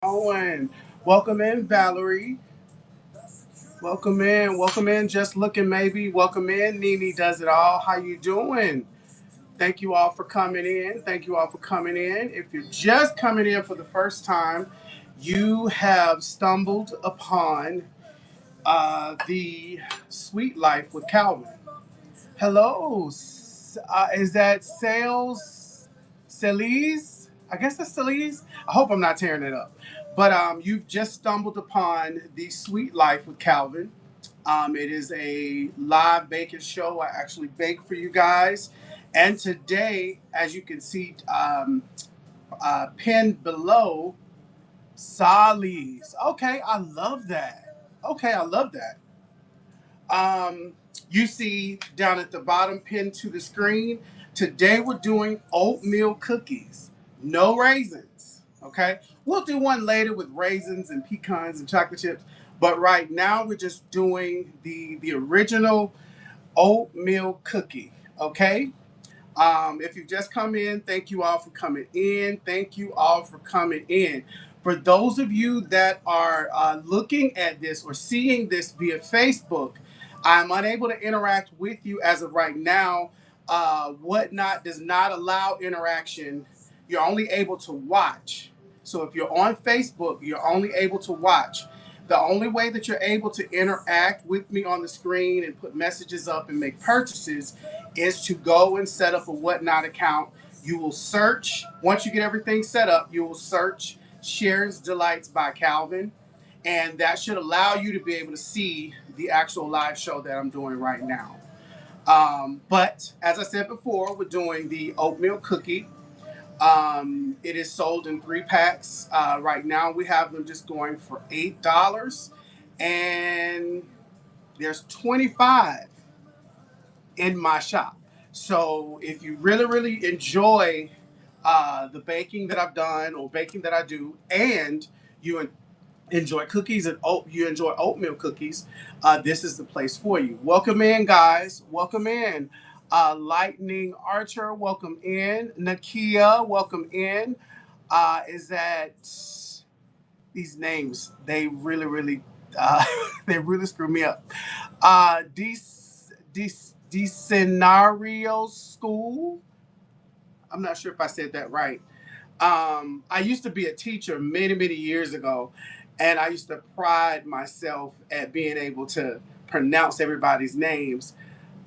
Owen. Welcome in, Valerie. Welcome in. Welcome in. Just looking, maybe. Welcome in. Nene does it all. How you doing? Thank you all for coming in. Thank you all for coming in. If you're just coming in for the first time, you have stumbled upon the Sweet Life with Calvin. Hello. Is that Sales Celise? I guess that's Celise. I hope I'm not tearing it up. But you've just stumbled upon the Sweet Life with Calvin. It is a live baking show. I actually bake for you guys. And today, as you can see pinned below, Sally's. Okay, I love that. Okay, I love that. Um, you see down at the bottom pinned to the screen, today we're doing oatmeal cookies. No raisins. Okay. We'll do one later with raisins and pecans and chocolate chips. But right now we're just doing the original oatmeal cookie. Okay. If you've just come in, thank you all for coming in. Thank you all for coming in. For those of you that are looking at this or seeing this via Facebook, I'm unable to interact with you as of right now. Whatnot does not allow interaction. You're only able to watch. So if you're on Facebook, you're only able to watch. The only way that you're able to interact with me on the screen and put messages up and make purchases is to go and set up a Whatnot account. You will search, once you get everything set up, you will search Sharon's Delights by Calvin, and that should allow you to be able to see the actual live show that I'm doing right now. But as I said before, we're doing the oatmeal cookie. It is sold in 3 packs. Right now, we have them just going for $8, and there's 25 in my shop. So if you really, really enjoy the baking that I've done or baking that I do, and you enjoy cookies and you enjoy oatmeal cookies, this is the place for you. Welcome in, guys. Welcome in. Lightning Archer, welcome in. Nakia, welcome in. Is that these names? They really, really, they really screw me up. Scenario School. I'm not sure if I said that right. I used to be a teacher many, many years ago, and I used to pride myself at being able to pronounce everybody's names.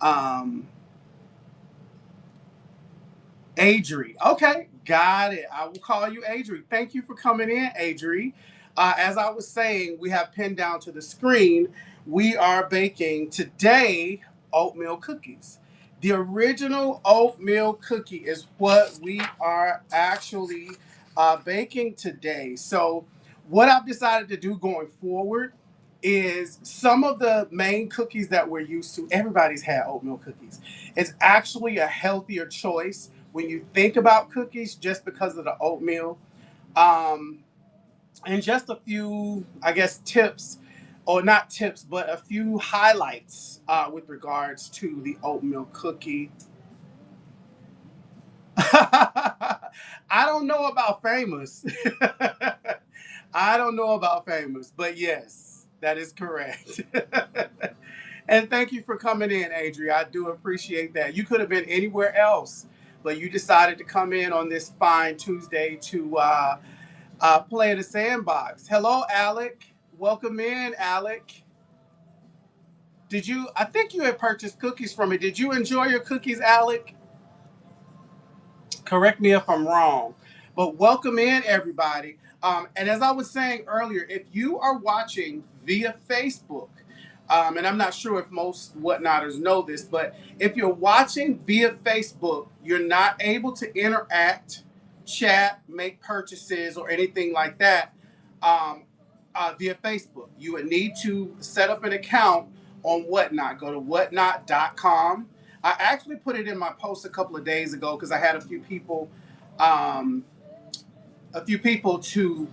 Um, Adri. Okay, got it. I will call you Adri. Thank you for coming in, Adri. As I was saying, we have pinned down to the screen, we are baking today oatmeal cookies. The original oatmeal cookie is what we are actually baking today. So, what I've decided to do going forward is some of the main cookies that we're used to, everybody's had oatmeal cookies. It's actually a healthier choice when you think about cookies just because of the oatmeal. Um, and just a few, I guess, tips, or not tips, but a few highlights with regards to the oatmeal cookie. I don't know about famous. I don't know about famous, but yes, that is correct. And thank you for coming in, Adria. I do appreciate that. You could have been anywhere else, but you decided to come in on this fine Tuesday to play in the sandbox. Hello, Alec. Welcome in, Alec. Did you? I think you had purchased cookies from me. Did you enjoy your cookies, Alec? Correct me if I'm wrong. But welcome in, everybody. And as I was saying earlier, if you are watching via Facebook, and I'm not sure if most whatnotters know this, but if you're watching via Facebook, you're not able to interact, chat, make purchases, or anything like that um, via Facebook. You would need to set up an account on Whatnot. Go to whatnot.com. I actually put it in my post a couple of days ago because I had um, a few people to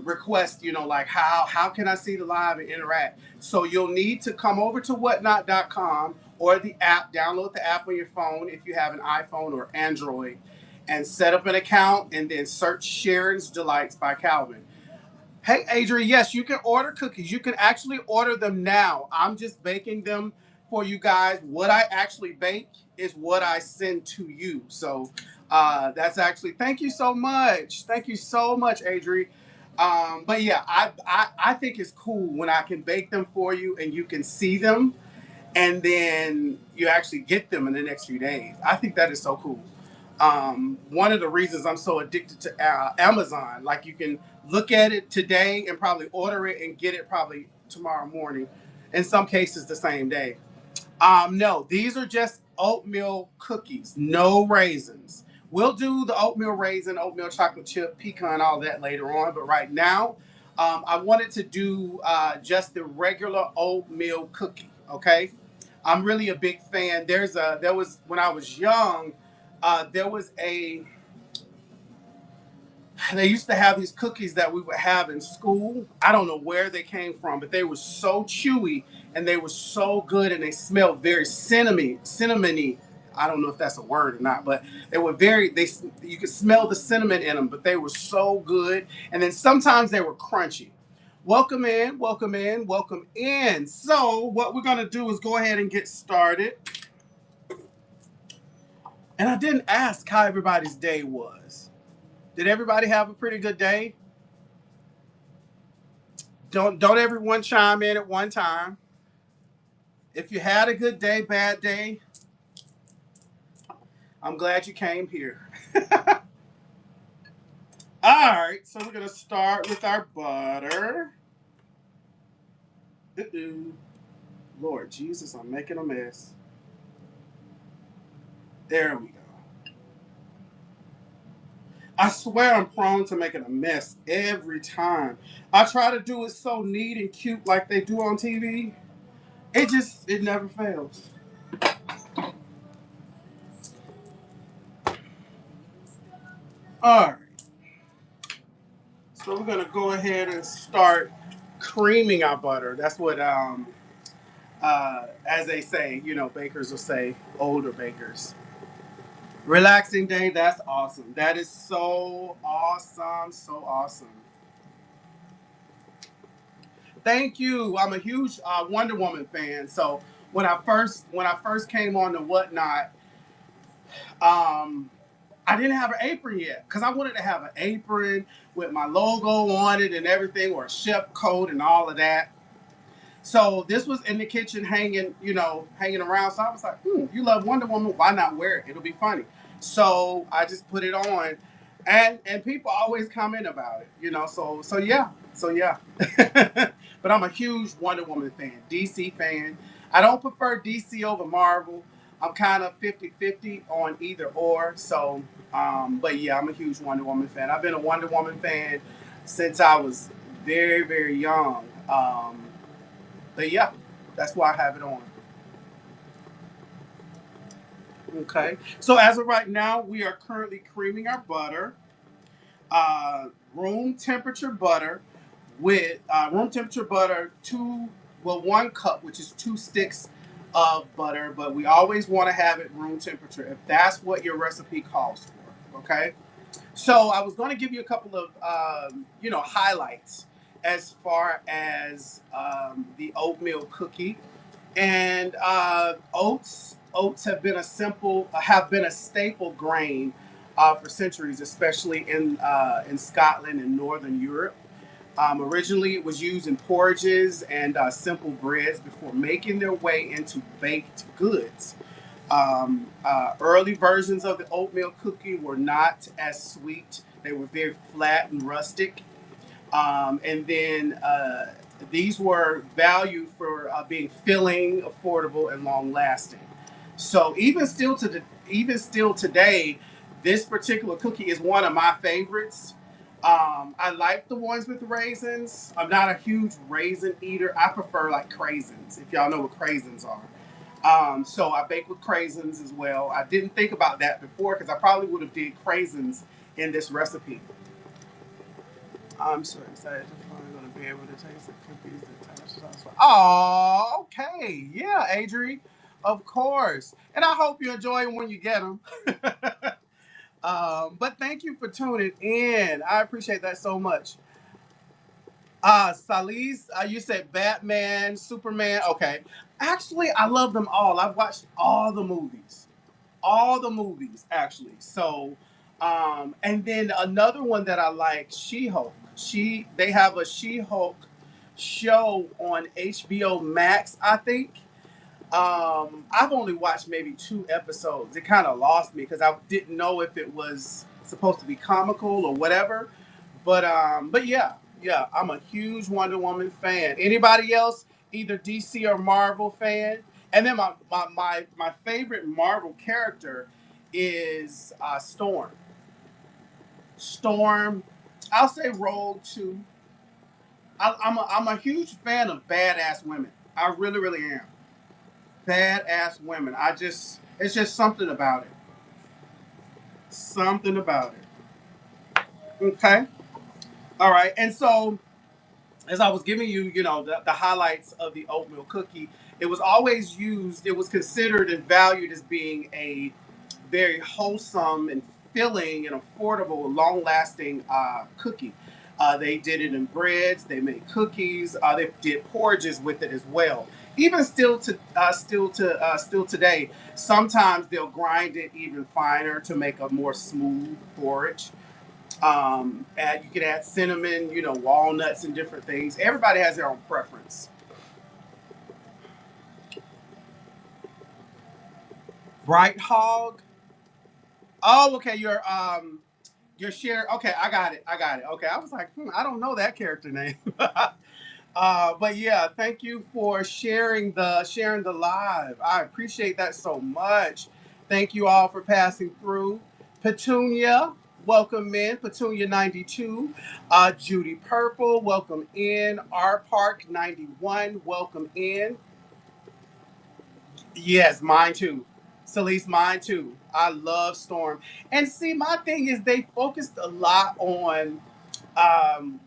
request, like how can I see the live and interact? So you'll need to come over to whatnot.com or the app, download the app on your phone if you have an iPhone or Android, and set up an account and then search Sharon's Delights by Calvin. Hey, Adrian, yes, you can order cookies. You can actually order them now. I'm just baking them for you guys. What I actually bake is what I send to you. So that's actually, thank you so much. Thank you so much, Adrian. But yeah, I think it's cool when I can bake them for you and you can see them and then you actually get them in the next few days. I think that is so cool. One of the reasons I'm so addicted to Amazon, like you can look at it today and probably order it and get it probably tomorrow morning. In some cases, the same day. No, these are just oatmeal cookies, no raisins. We'll do the oatmeal raisin, oatmeal chocolate chip, pecan, all that later on. But right now, I wanted to do just the regular oatmeal cookie. Okay, I'm really a big fan. There was when I was young, there was a they used to have these cookies that we would have in school. I don't know where they came from, but they were so chewy and they were so good and they smelled very cinnamony. I don't know if that's a word or not, but they were very they you could smell the cinnamon in them, but they were so good. And then sometimes they were crunchy. Welcome in, welcome in, welcome in. So what we're gonna do is go ahead and get started. And I didn't ask how everybody's day was. Did everybody have a pretty good day? Don't everyone chime in at one time. If you had a good day, bad day, I'm glad you came here. All right, so we're gonna start with our butter. Uh-oh. Lord Jesus, I'm making a mess. There we go. I swear I'm prone to making a mess every time. I try to do it so neat and cute like they do on TV. It never fails. All right, so we're gonna go ahead and start creaming our butter. That's what as they say, bakers will say, older bakers. Relaxing day, that's awesome. That is so awesome, so awesome. Thank you. I'm a huge Wonder Woman fan. So when I first came on the whatnot, um, I didn't have an apron yet because I wanted to have an apron with my logo on it and everything, or a chef coat and all of that. So this was in the kitchen hanging around. So I was like, you love Wonder Woman, why not wear it? It'll be funny. So I just put it on, and people always comment about it. So yeah, so yeah. But I'm a huge Wonder Woman fan, DC fan. I don't prefer DC over Marvel. I'm kind of 50-50 on either or. So, but yeah, I'm a huge Wonder Woman fan. I've been a Wonder Woman fan since I was very, very young. But yeah, that's why I have it on. Okay. So as of right now, we are currently creaming our butter. Room temperature butter with room temperature butter, one cup, which is 2 sticks of butter, but we always want to have it room temperature if that's what your recipe calls for. Okay. So I was going to give you a couple of highlights as far as the oatmeal cookie. And oats have been a staple grain for centuries, especially in Scotland and Northern Europe. Originally, it was used in porridges and simple breads before making their way into baked goods. Early versions of the oatmeal cookie were not as sweet; they were very flat and rustic. And then these were valued for being filling, affordable, and long lasting. So even still today, this particular cookie is one of my favorites. I like the ones with raisins. I'm not a huge raisin eater. I prefer like craisins, if y'all know what craisins are. So I bake with craisins as well. I didn't think about that before because I probably would have did craisins in this recipe. I'm so excited to finally going to be able to taste the cookies attached. Oh, okay. Yeah, Adri. Of course. And I hope you enjoy them when you get them. But thank you for tuning in. I appreciate that so much. Salise, you said Batman, Superman. Okay. Actually, I love them all. I've watched all the movies. All the movies, actually. So, and then another one that I like, She-Hulk. They have a She-Hulk show on HBO Max, I think. I've only watched maybe 2 episodes. It kind of lost me because I didn't know if it was supposed to be comical or whatever. But yeah, yeah, I'm a huge Wonder Woman fan. Anybody else, either DC or Marvel fan? And then my favorite Marvel character is Storm. Storm. I'll say Rogue too. I'm a huge fan of badass women. I really, really am. Badass women. It's just something about it. Something about it. Okay. All right. And so, as I was giving you, the highlights of the oatmeal cookie, it was always used, it was considered and valued as being a very wholesome and filling and affordable, long lasting cookie. They did it in breads, they made cookies, they did porridges with it as well. Even still today, sometimes they'll grind it even finer to make a more smooth porridge. You can add cinnamon, walnuts and different things. Everybody has their own preference. Bright hog. Oh, okay. You're Sharon. Okay, I got it. I got it. Okay, I was like, I don't know that character name. But yeah, thank you for sharing the live. I appreciate that so much. Thank you all for passing through. Petunia, welcome in. Petunia 92. Judy Purple, welcome in. R Park 91, welcome in. Yes, mine too. Celeste, mine too. I love Storm. And see, my thing is they focused a lot on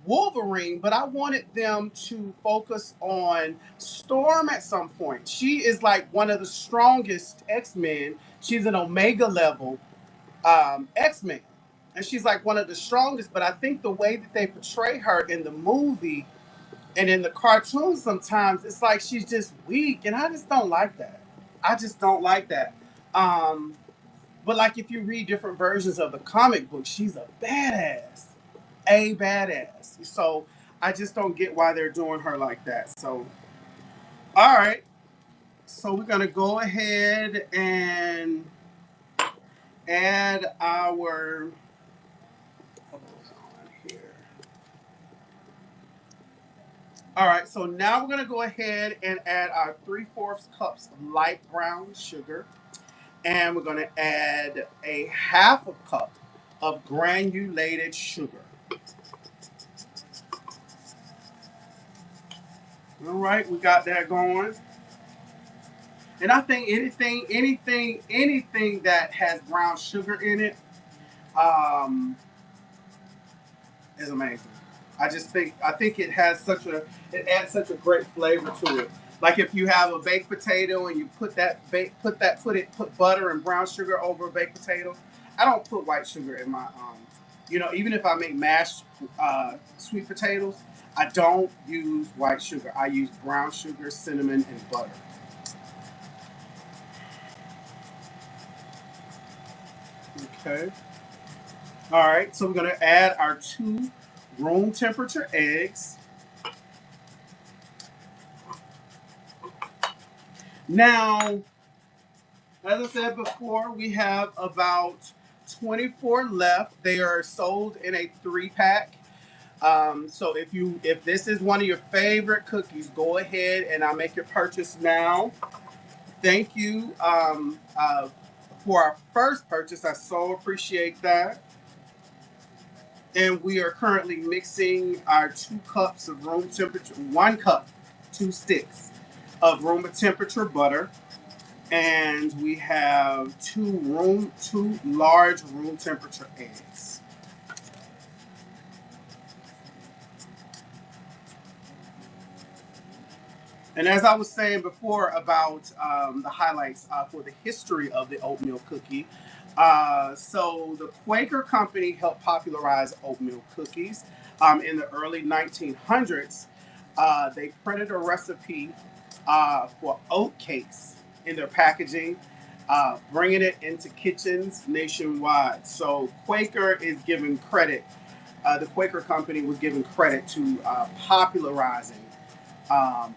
Wolverine, but I wanted them to focus on Storm at some point. She is like one of the strongest X Men. She's an Omega level X Men. And she's like one of the strongest, but I think the way that they portray her in the movie and in the cartoon sometimes, it's like she's just weak. And I just don't like that. I just don't like that. Um, but like if you read different versions of the comic book, she's a badass, a badass. So I just don't get why they're doing her like that. So all right, so we're gonna go ahead and add our. Hold on here. All right, so now we're gonna go ahead and add our 3/4 cups of light brown sugar, and we're gonna add a half a cup of granulated sugar. All right, we got that going. And I think anything that has brown sugar in it um, is amazing. I think it adds such a great flavor to it. Like if you have a baked potato and you put butter and brown sugar over a baked potato. I don't put white sugar in my even if I make mashed sweet potatoes, I don't use white sugar. I use brown sugar, cinnamon, and butter. Okay. All right, so we're going to add our 2 room temperature eggs. Now, as I said before, we have about 24 left. They are sold in a 3-pack. So if this is one of your favorite cookies, go ahead and I'll make your purchase now. Thank you for our first purchase. I so appreciate that. And we are currently mixing our 2 cups of room temperature, 1 cup, 2 sticks of room temperature butter, and we have two large room temperature eggs. And as I was saying before about the highlights for the history of the oatmeal cookie, so the Quaker Company helped popularize oatmeal cookies. in the early 1900s. They printed a recipe for oat cakes in their packaging, bringing it into kitchens nationwide. So Quaker is given credit. The Quaker company was given credit to popularizing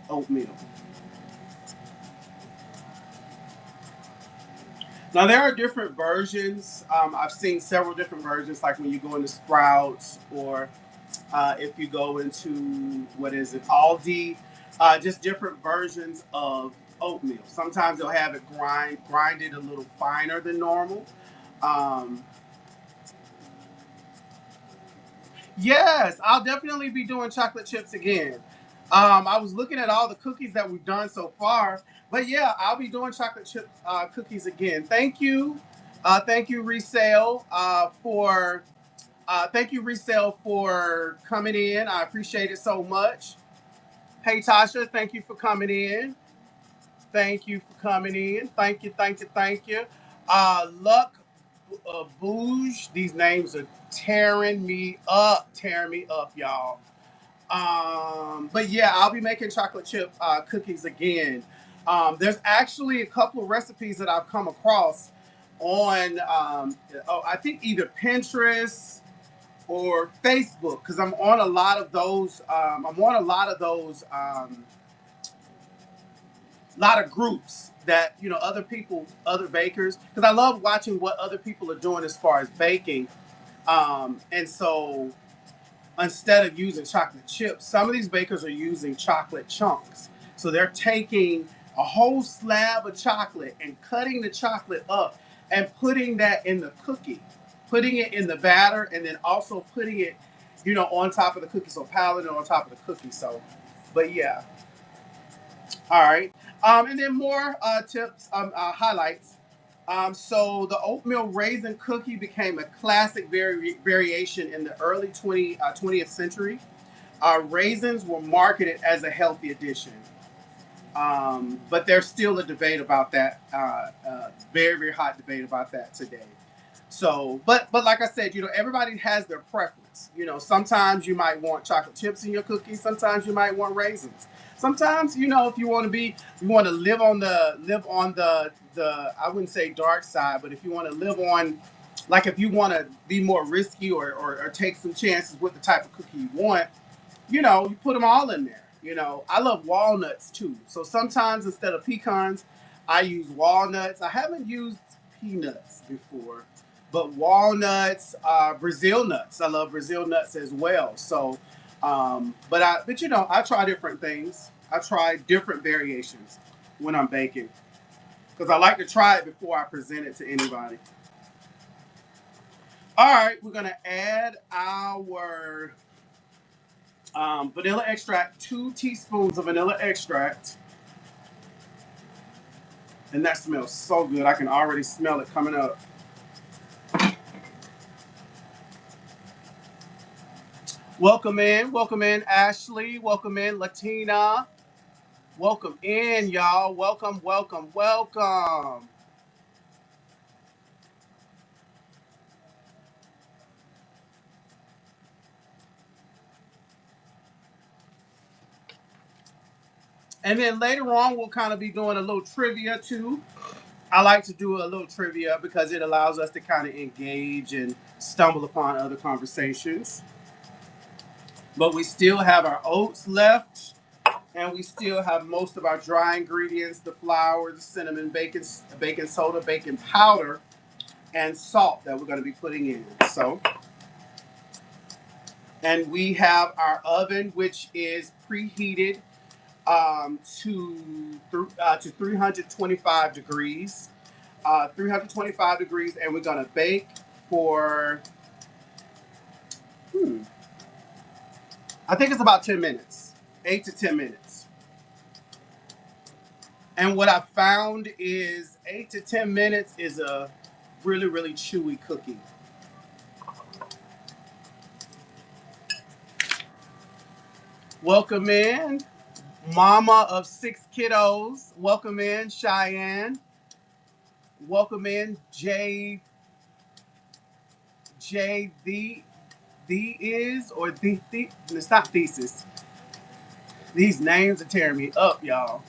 oatmeal. Now there are different versions. I've seen several different versions, like when you go into Sprouts or if you go into what is it, Aldi, just different versions of oatmeal. Sometimes they'll have it grinded a little finer than normal. Um, yes, I'll definitely be doing chocolate chips again. I was looking at all the cookies that we've done so far, but yeah, I'll be doing chocolate chip cookies again. Thank you, Resale, for thank you, Resale, for coming in. I appreciate it so much. Hey, Tasha, thank you for coming in. Thank you for coming in. Thank you, thank you, thank you. Luck, Bouge, these names are tearing me up, y'all. But yeah, I'll be making chocolate chip cookies again. There's actually a couple of recipes that I've come across on, I think either Pinterest or Facebook, because I'm on a lot of those. I'm on a lot of those. Lot of groups that other people, other bakers, because I love watching what other people are doing as far as baking. And so instead of using chocolate chips, some of these bakers are using chocolate chunks. So they're taking a whole slab of chocolate and cutting the chocolate up and putting that in the cookie, putting it in the batter, and then also putting it, on top of the cookie. So piling it on top of the cookie. So, but yeah. All right. And then more tips, highlights. So the oatmeal raisin cookie became a classic variation in the early 20th century. Raisins were marketed as a healthy addition, but there's still a debate about that. Very, very hot debate about that today. So, but like I said, everybody has their preference. Sometimes you might want chocolate chips in your cookies. Sometimes you might want raisins. Sometimes, if you want to live on the I wouldn't say dark side, but if you want to live on, like if you want to be more risky or take some chances with the type of cookie you want, you put them all in there. I love walnuts too. So sometimes instead of pecans, I use walnuts. I haven't used peanuts before, but walnuts, Brazil nuts. I love Brazil nuts as well. So, I try different things. I try different variations when I'm baking because I like to try it before I present it to anybody. All right, we're gonna add our vanilla extract, 2 teaspoons of vanilla extract. And that smells so good. I can already smell it coming up. Welcome in, Ashley. Welcome in, Latina. Welcome in, y'all. Welcome, welcome, welcome. And then later on, we'll kind of be doing a little trivia too. I like to do a little trivia because it allows us to kind of engage and stumble upon other conversations. But we still have our oats left, and we still have most of our dry ingredients: the flour, the cinnamon, baking soda, baking powder, and salt that we're going to be putting in. So, and we have our oven, which is preheated to 325 degrees. 325 degrees, and we're going to bake for, I think it's about 10 minutes, 8 to 10 minutes. And what I found is 8 to 10 minutes is a really, really chewy cookie. Welcome in, mama of 6 kiddos. Welcome in, Cheyenne. Welcome in, J the the is or the it's not thesis. These names are tearing me up, y'all.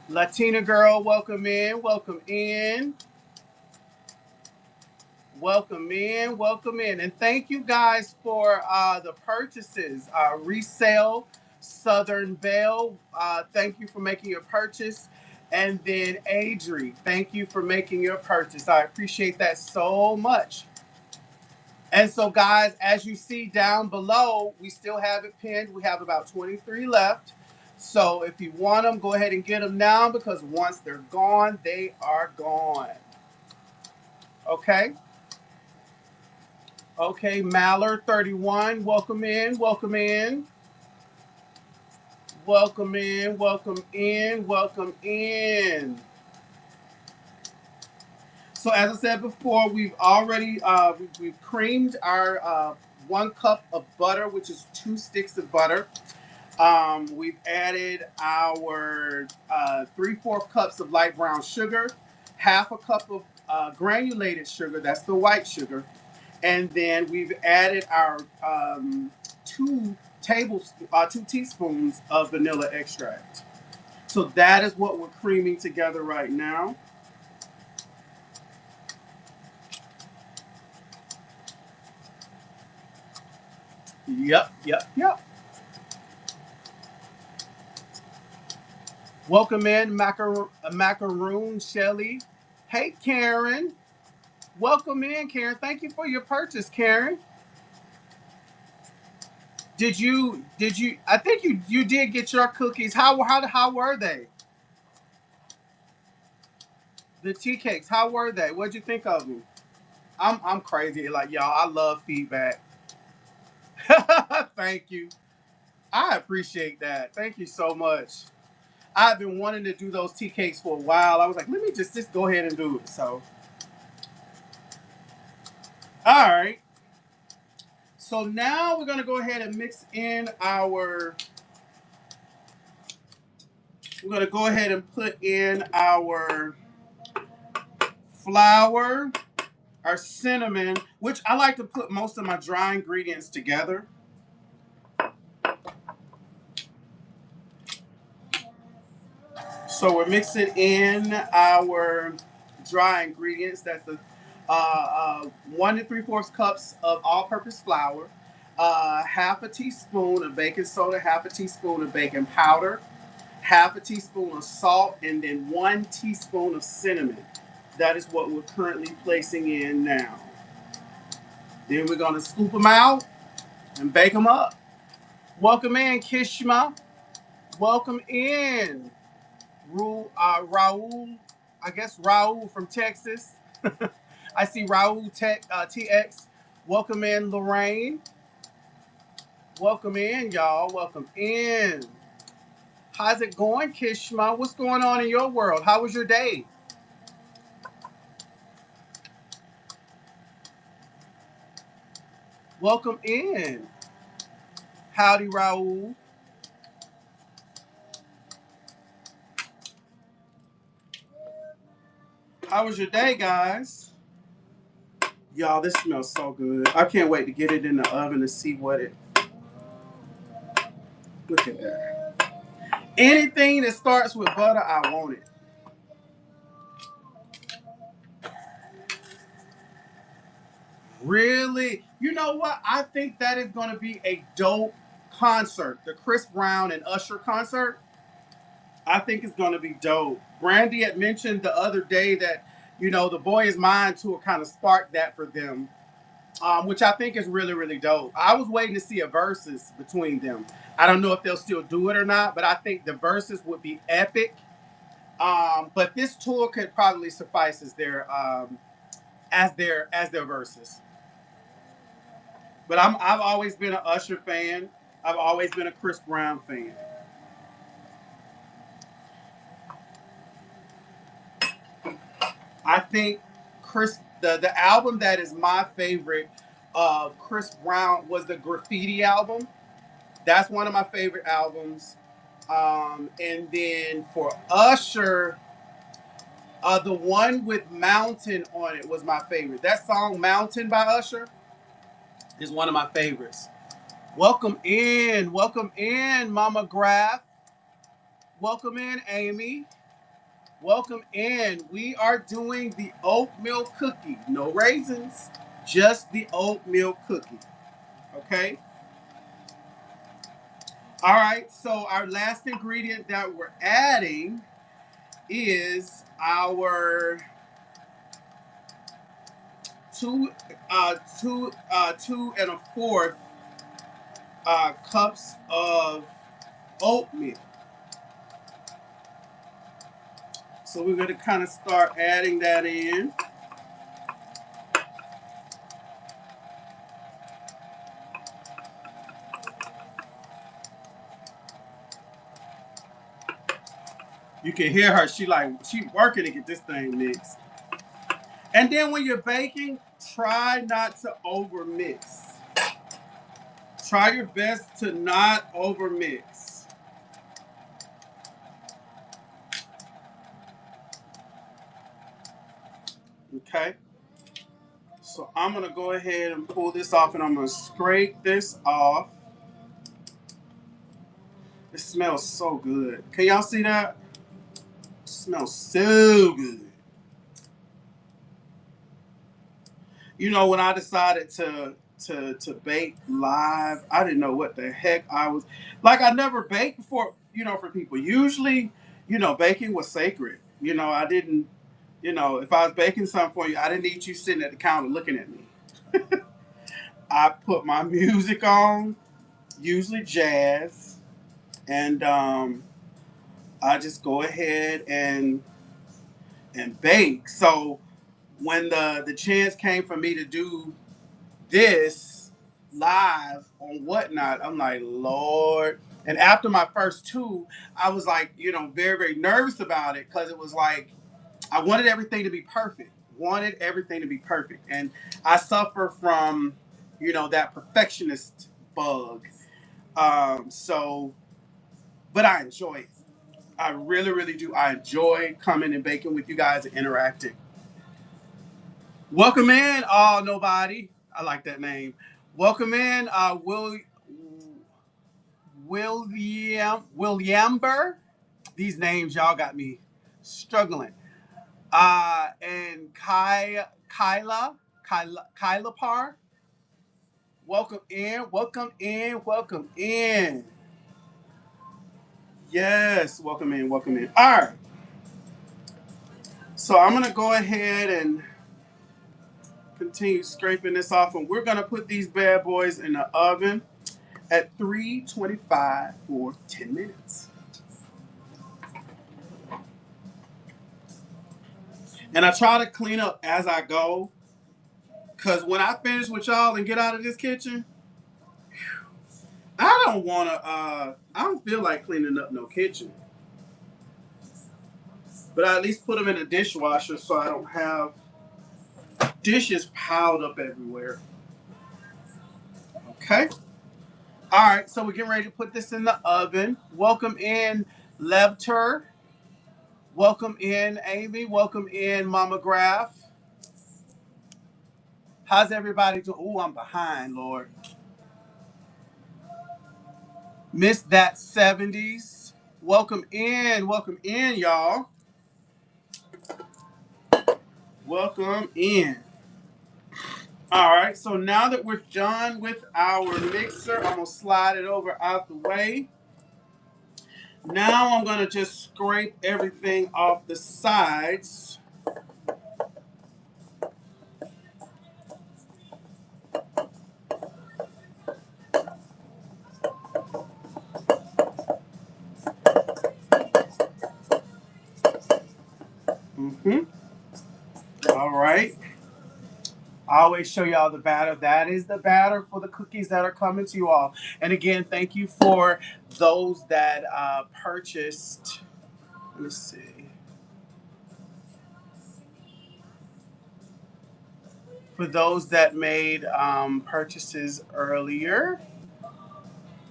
Latina girl, welcome in, welcome in, welcome in, welcome in. And thank you guys for the purchases. Resale, Southern Belle, thank you for making your purchase. And then Adri, thank you for making your purchase. I appreciate that so much. And so, guys, as you see down below, we still have it pinned. We have about 23 left. So if you want them, go ahead and get them now because once they're gone, they are gone. Okay? Okay, Mallard 31, welcome in, welcome in. Welcome in, welcome in, welcome in. So as I said before, we've already we've creamed our 1 cup of butter, which is 2 sticks of butter. We've added our 3/4 cups of light brown sugar, 1/2 cup of granulated sugar, that's the white sugar, and then we've added our 2 teaspoons of vanilla extract. So that is what we're creaming together right now. Yep, yep, yep. Welcome in, Macaroon Shelly. Hey, Karen. Welcome in, Karen. Thank you for your purchase, Karen. Did you I think you did get your cookies. How were they? The tea cakes, how were they? What'd you think of them? I'm crazy. Like y'all, I love feedback. Thank you. I appreciate that. Thank you so much. I've been wanting to do those tea cakes for a while. I was like, let me just go ahead and do it. So, all right. So now we're gonna go ahead and mix in our. We're gonna go ahead and put in our flour, our cinnamon, which I like to put most of my dry ingredients together. So we're mixing in our dry ingredients. That's 1 3/4 cups of all-purpose flour, 1/2 teaspoon of baking soda, 1/2 teaspoon of baking powder, 1/2 teaspoon of salt, and then 1 teaspoon of cinnamon. That is what we're currently placing in now. Then we're gonna scoop them out and bake them up. Welcome in, Kishma. Welcome in. Raul, I guess Raul from Texas. I see Raul TX. Welcome in, Lorraine. Welcome in, y'all. Welcome in. How's it going, Kishma? What's going on in your world? How was your day? Welcome in. Howdy, Raul. How was your day, guys? Y'all, this smells so good. I can't wait to get it in the oven to see what it. Look at that. Anything that starts with butter, I want it. Really? You know what? I think that is going to be a dope concert. The Chris Brown and Usher concert. I think it's going to be dope. Brandy had mentioned the other day that, the Boy Is Mine tour kind of sparked that for them, which I think is really, really dope. I was waiting to see a versus between them. I don't know if they'll still do it or not, but I think the verses would be epic. But this tour could probably suffice as their verses. But I've always been an Usher fan. I've always been a Chris Brown fan. I think the album that is my favorite of Chris Brown was the Graffiti album. That's one of my favorite albums. And then for Usher, the one with Mountain on it was my favorite. That song Mountain by Usher. Is one of my favorites. Welcome in, Mama Graph. Welcome in, Amy. Welcome in. We are doing the oatmeal cookie. No raisins, just the oatmeal cookie. Okay? All right, so our last ingredient that we're adding is our two and a fourth cups of oatmeal. So we're going to kind of start adding that in. You can hear her. She working to get this thing mixed. And then when you're baking, try not to over mix. Try your best to not over mix. Okay. So I'm gonna go ahead and pull this off, and I'm gonna scrape this off. It smells so good. Can y'all see that? It smells so good. You know, when I decided to bake live, I didn't know what the heck I was like. I never baked before, for people. Usually, baking was sacred. I didn't, if I was baking something for you, I didn't need you sitting at the counter looking at me. I put my music on, usually jazz, and I just go ahead and bake. So when the chance came for me to do this live on whatnot, I'm like, Lord. And after my first two, I was like, very, very nervous about it because it was like I wanted everything to be perfect. Wanted everything to be perfect. And I suffer from, that perfectionist bug. So, but I enjoy it. I really, really do. I enjoy coming and baking with you guys and interacting. Welcome in, nobody. I like that name. Welcome in, Williamber. These names y'all got me struggling. And Kyla Parr. Welcome in, welcome in, welcome in. Yes, welcome in, welcome in. All right. So I'm gonna go ahead and continue scraping this off, and we're gonna put these bad boys in the oven at 325 for 10 minutes. And I try to clean up as I go, because when I finish with y'all and get out of this kitchen, I don't feel like cleaning up no kitchen. But I at least put them in a dishwasher so I don't have dishes piled up everywhere. Okay. All right, so we're getting ready to put this in the oven. Welcome in, Levter. Welcome in, Amy. Welcome in, Mama Graph. How's everybody doing? Oh, I'm behind, Lord. Missed that 70s. Welcome in, y'all. Welcome in. All right, so now that we're done with our mixer, I'm gonna slide it over out the way. Now I'm gonna just scrape everything off the sides. Mm-hmm. All right. I always show y'all the batter. That is the batter for the cookies that are coming to you all. And again, thank you for those that purchased. Let me see. For those that made purchases earlier,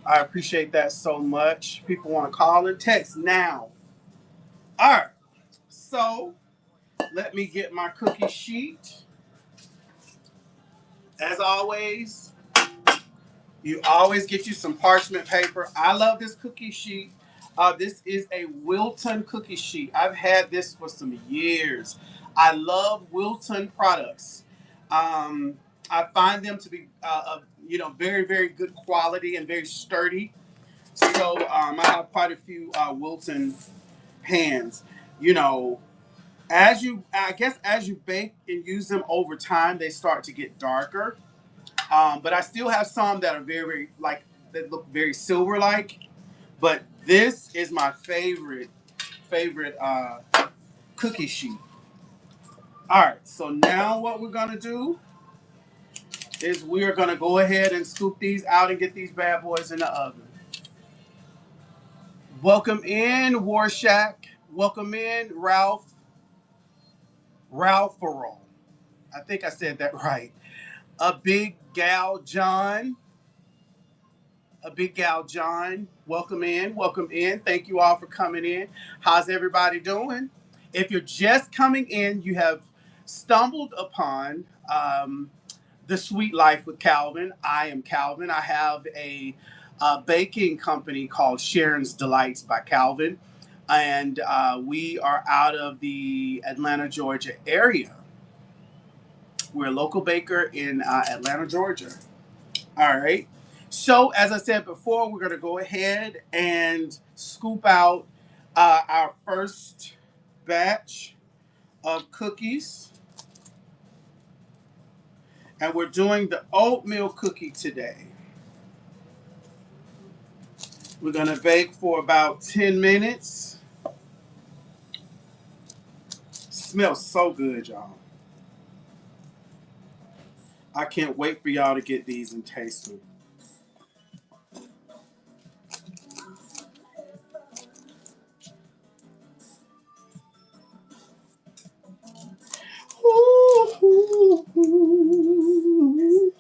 I appreciate that so much. People want to call and text now. All right. So let me get my cookie sheet. As always, You always get you some parchment paper. I love this cookie sheet. This is a Wilton cookie sheet. I've had this for some years. I love Wilton products. Um, I find them to be, very, very good quality and very sturdy. So I have quite a few Wilton pans. You know, I guess as you bake and use them over time, they start to get darker. But I still have some that are very like that look very silver like. But this is my favorite cookie sheet. All right, so now what we're gonna do is we are gonna go ahead and scoop these out and get these bad boys in the oven. Welcome in Warshack. Welcome in Ralph Farrell. I think I said that right. A big gal John. A big gal John. Welcome in. Welcome in. Thank you all for coming in. How's everybody doing? If you're just coming in, you have stumbled upon The Sweet Life with Calvin. I am Calvin. I have a baking company called Sharon's Delights by Calvin. And we are out of the Atlanta, Georgia area. We're a local baker in Atlanta, Georgia. All right. So, as I said before, we're going to go ahead and scoop out our first batch of cookies. And we're doing the oatmeal cookie today. We're going to bake for about 10 minutes. Smells so good, y'all. I can't wait for y'all to get these and taste them. Ooh, ooh, ooh.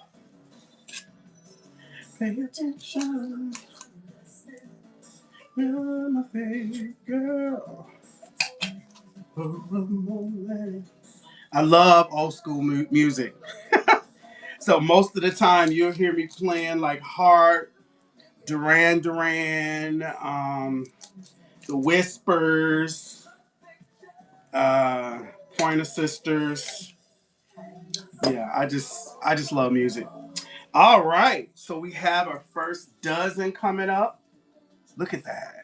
Pay attention. You're my favorite girl. I love old school music. So most of the time you'll hear me playing like Heart, Duran Duran, The Whispers, uh, Pointer Sisters. Yeah, I just love music. All right, so we have our first dozen coming up. Look at that.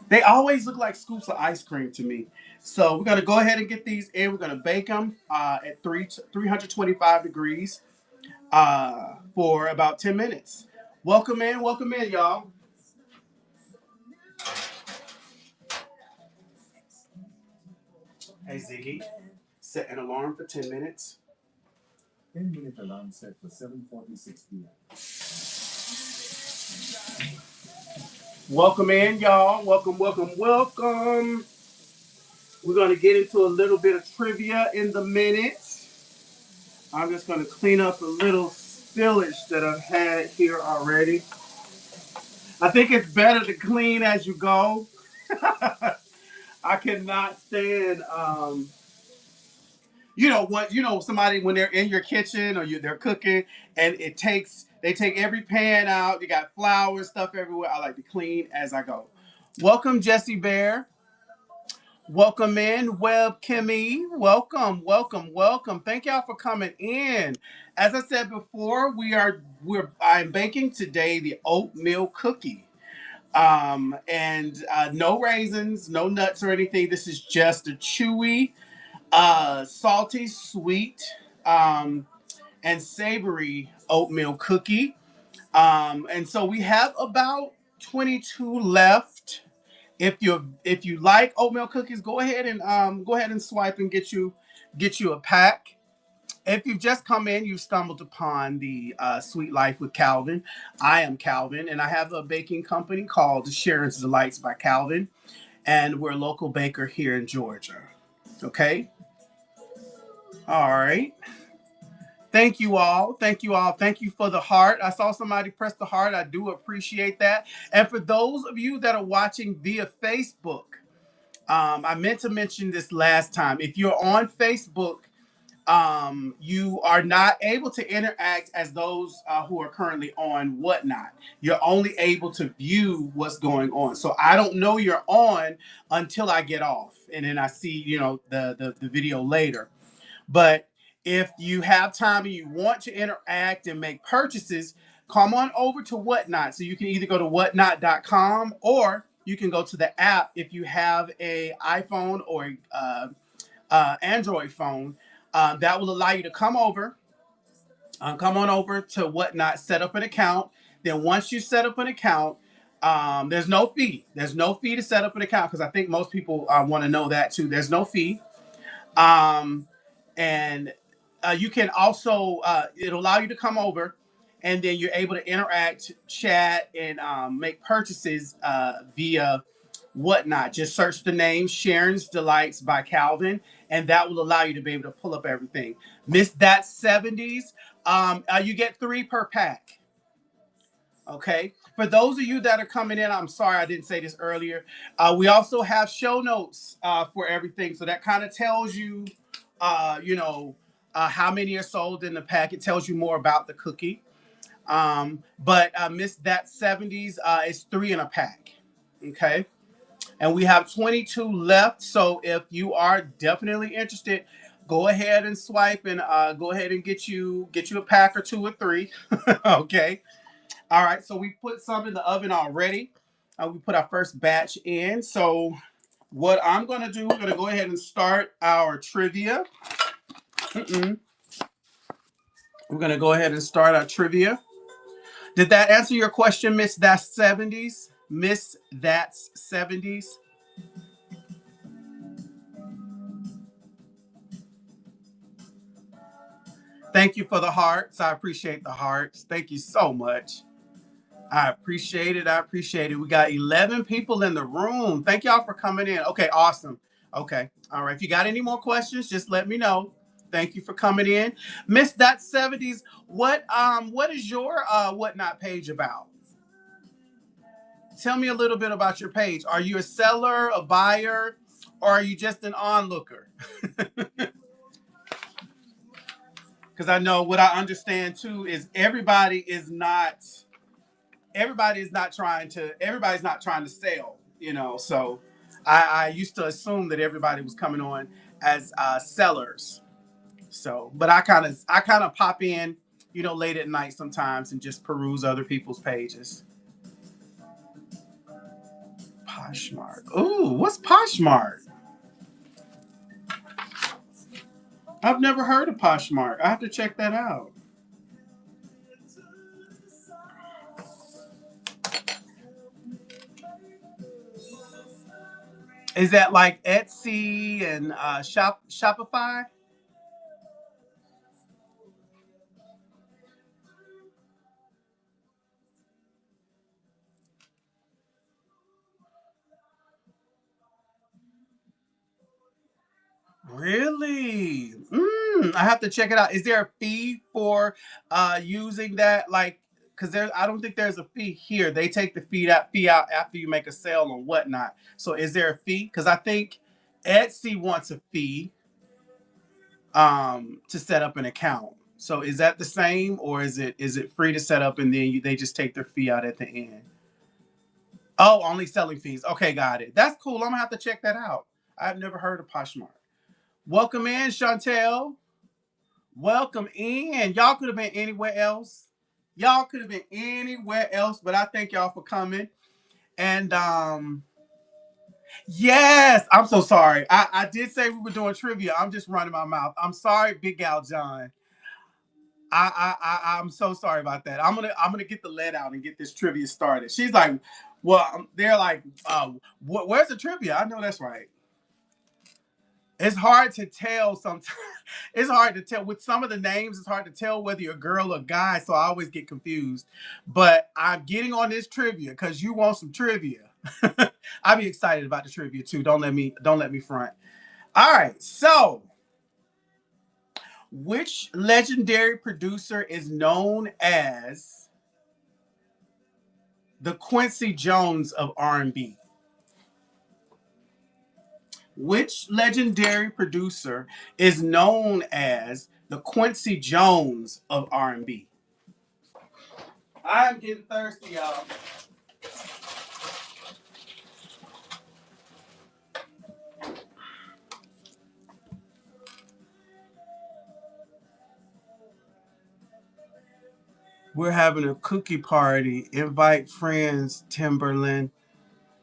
They always look like scoops of ice cream to me. So we're gonna go ahead and get these in. We're gonna bake them at 325 degrees for about 10 minutes. Welcome in, y'all. Hey Ziggy, set an alarm for 10 minutes. 10-minute alarm set for 7:46 p.m. Welcome in, y'all. Welcome. We're gonna get into a little bit of trivia in the minutes. I'm just gonna clean up a little spillage that I've had here already. I think it's better to clean as you go. I cannot stand somebody when they're in your kitchen or they're cooking and they take every pan out. You got flour stuff everywhere. I like to clean as I go. Welcome, Jesse Bear. Welcome in, Web Kimmy. Welcome. Thank y'all for coming in. As I said before, I'm baking today the oatmeal cookie. And no raisins, no nuts or anything. This is just a chewy, salty, sweet, and savory oatmeal cookie. And so we have about 22 left. If you like oatmeal cookies, go ahead and swipe and get you a pack. If you've just come in, you've stumbled upon the Sweet Life with Calvin. I am Calvin, and I have a baking company called Sharon's Delights by Calvin, and we're a local baker here in Georgia. Okay? All right. Thank you all. Thank you all. Thank you for the heart. I saw somebody press the heart. I do appreciate that. And for those of you that are watching via Facebook, I meant to mention this last time. If you're on Facebook, You are not able to interact as those who are currently on Whatnot. You're only able to view what's going on. So I don't know you're on until I get off, and then I see, the video later. But if you have time and you want to interact and make purchases, come on over to Whatnot. So you can either go to whatnot.com, or you can go to the app if you have a iPhone or Android phone. That will allow you to come on over to Whatnot, set up an account. Then once you set up an account, there's no fee. There's no fee to set up an account, because I think most people want to know that too. There's no fee. Um, and you can also, it'll allow you to come over, and then you're able to interact, chat, and make purchases via Whatnot. Just search the name Sharon's Delights by Calvin, and that will allow you to be able to pull up everything. Miss That 70s, you get 3 per pack. Okay. For those of you that are coming in, I'm sorry I didn't say this earlier. We also have show notes for everything. So that kind of tells you, how many are sold in the pack. It tells you more about the cookie. But Miss That 70s is 3 in a pack. Okay. And we have 22 left. So if you are definitely interested, go ahead and swipe, and go ahead and get you a pack or 2 or 3. Okay. All right, so we put some in the oven already. We put our first batch in. So what I'm going to do, we're going to go ahead and start our trivia. We're going to go ahead and start our trivia. Did that answer your question, Miss That's 70s? Miss That's 70s? Thank you for the hearts. I appreciate the hearts. Thank you so much. I appreciate it. I appreciate it. We got 11 people in the room. Thank y'all for coming in. Okay, awesome. Okay. All right. If you got any more questions, just let me know. Thank you for coming in. Miss That 70s, what is your Whatnot page about? Tell me a little bit about your page. Are you a seller, a buyer, or are you just an onlooker? Because I know what I understand too is everybody's not trying to sell, so I used to assume that everybody was coming on as sellers. So but I kind of pop in, late at night sometimes, and just peruse other people's pages. Poshmark. Ooh, what's Poshmark? I've never heard of Poshmark. I have to check that out. Is that like Etsy and Shopify? Really? I have to check it out. Is there a fee for using that? Like, because I don't think there's a fee here. They take the fee out after you make a sale or Whatnot. So is there a fee? Because I think Etsy wants a fee to set up an account. So is that the same, or is it free to set up, and then they just take their fee out at the end? Oh, only selling fees. Okay, got it. That's cool. I'm gonna have to check that out. I've never heard of Poshmark. Welcome in, Chantel. Welcome in. Y'all could have been anywhere else. Y'all could have been anywhere else, but I thank y'all for coming. And yes, I'm so sorry. I did say we were doing trivia. I'm just running my mouth. I'm sorry, Big Gal John. I'm so sorry about that. I'm gonna get the lead out and get this trivia started. She's like, well, they're like, where's the trivia? I know that's right. It's hard to tell sometimes. It's hard to tell with some of the names. It's hard to tell whether you're a girl or guy, so I always get confused. But I'm getting on this trivia because you want some trivia. I'll be excited about the trivia too. Don't let me front. All right. So, which legendary producer is known as the Quincy Jones of R&B? Which legendary producer is known as the Quincy Jones of R&B? I'm getting thirsty, y'all. We're having a cookie party. Invite friends, Timberland.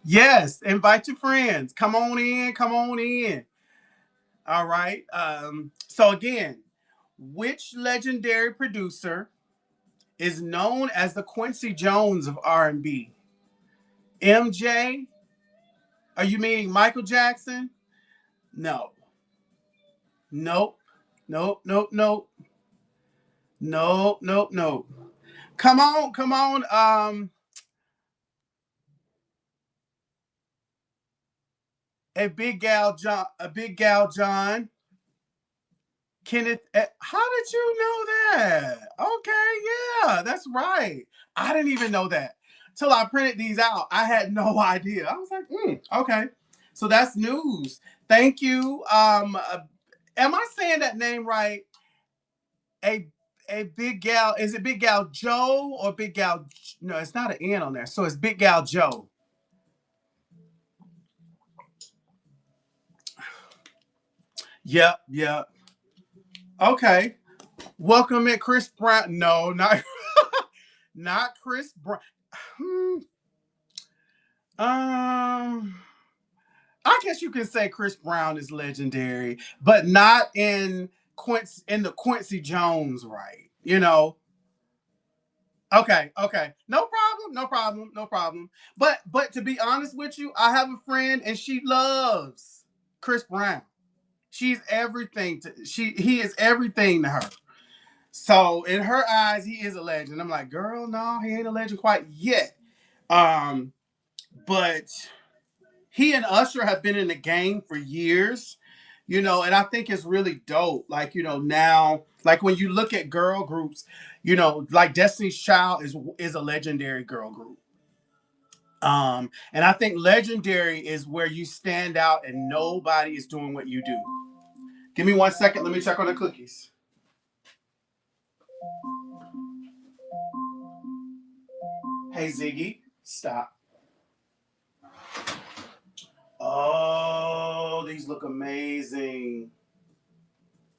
Yes, invite your friends. Come on in, come on in. All right. So again, which legendary producer is known as the Quincy Jones of R&B? MJ? Are you meaning Michael Jackson? No. Nope. Nope. Nope. Nope. Nope. Nope. Nope. Come on. Come on. A big gal John. A big gal John. Kenneth, how did you know that? Okay, yeah, that's right. I didn't even know that till I printed these out. I had no idea. I was like, okay, so that's news. Thank you. Am I saying that name right? A a big gal. Is it Big Gal Joe or Big Gal? No, it's not an N on there, so it's Big Gal Joe. Yep, yep. Okay. Welcome in, Chris Brown. No, not not Chris Brown. Hmm. Um, I guess you can say Chris Brown is legendary, but not in the Quincy Jones, right? You know. Okay, okay. No problem, no problem, no problem. But to be honest with you, I have a friend and she loves Chris Brown. She's everything to he is everything to her. So in her eyes, he is a legend. I'm like, girl, no, he ain't a legend quite yet. Um, but he and Usher have been in the game for years, and I think it's really dope. Like, now, like when you look at girl groups, like Destiny's Child is a legendary girl group. And I think legendary is where you stand out and nobody is doing what you do. Give me 1 second. Let me check on the cookies. Hey Ziggy, stop. Oh, these look amazing.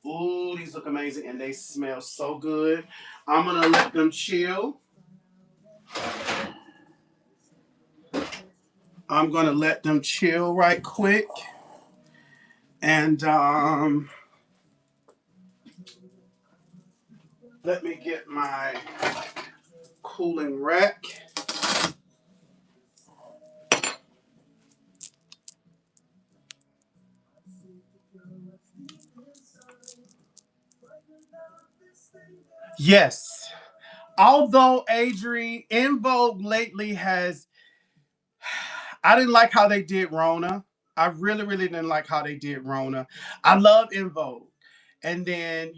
Ooh, these look amazing and they smell so good. I'm gonna let them chill. I'm gonna let them chill right quick. And let me get my cooling rack. Yes. Although Adri in Vogue lately has I didn't like how they did Rona. I really, really didn't like how they did Rona. I love In Vogue. And then,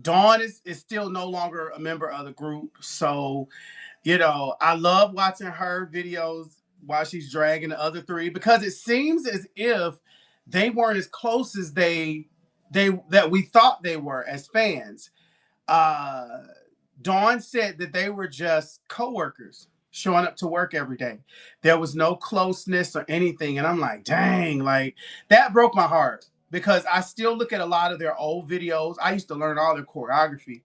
Dawn is still no longer a member of the group. So, I love watching her videos while she's dragging the other three because it seems as if they weren't as close as they that we thought they were as fans. Uh Dawn said that they were just coworkers showing up to work every day. There was no closeness or anything. And I'm like, dang, like that broke my heart because I still look at a lot of their old videos. I used to learn all their choreography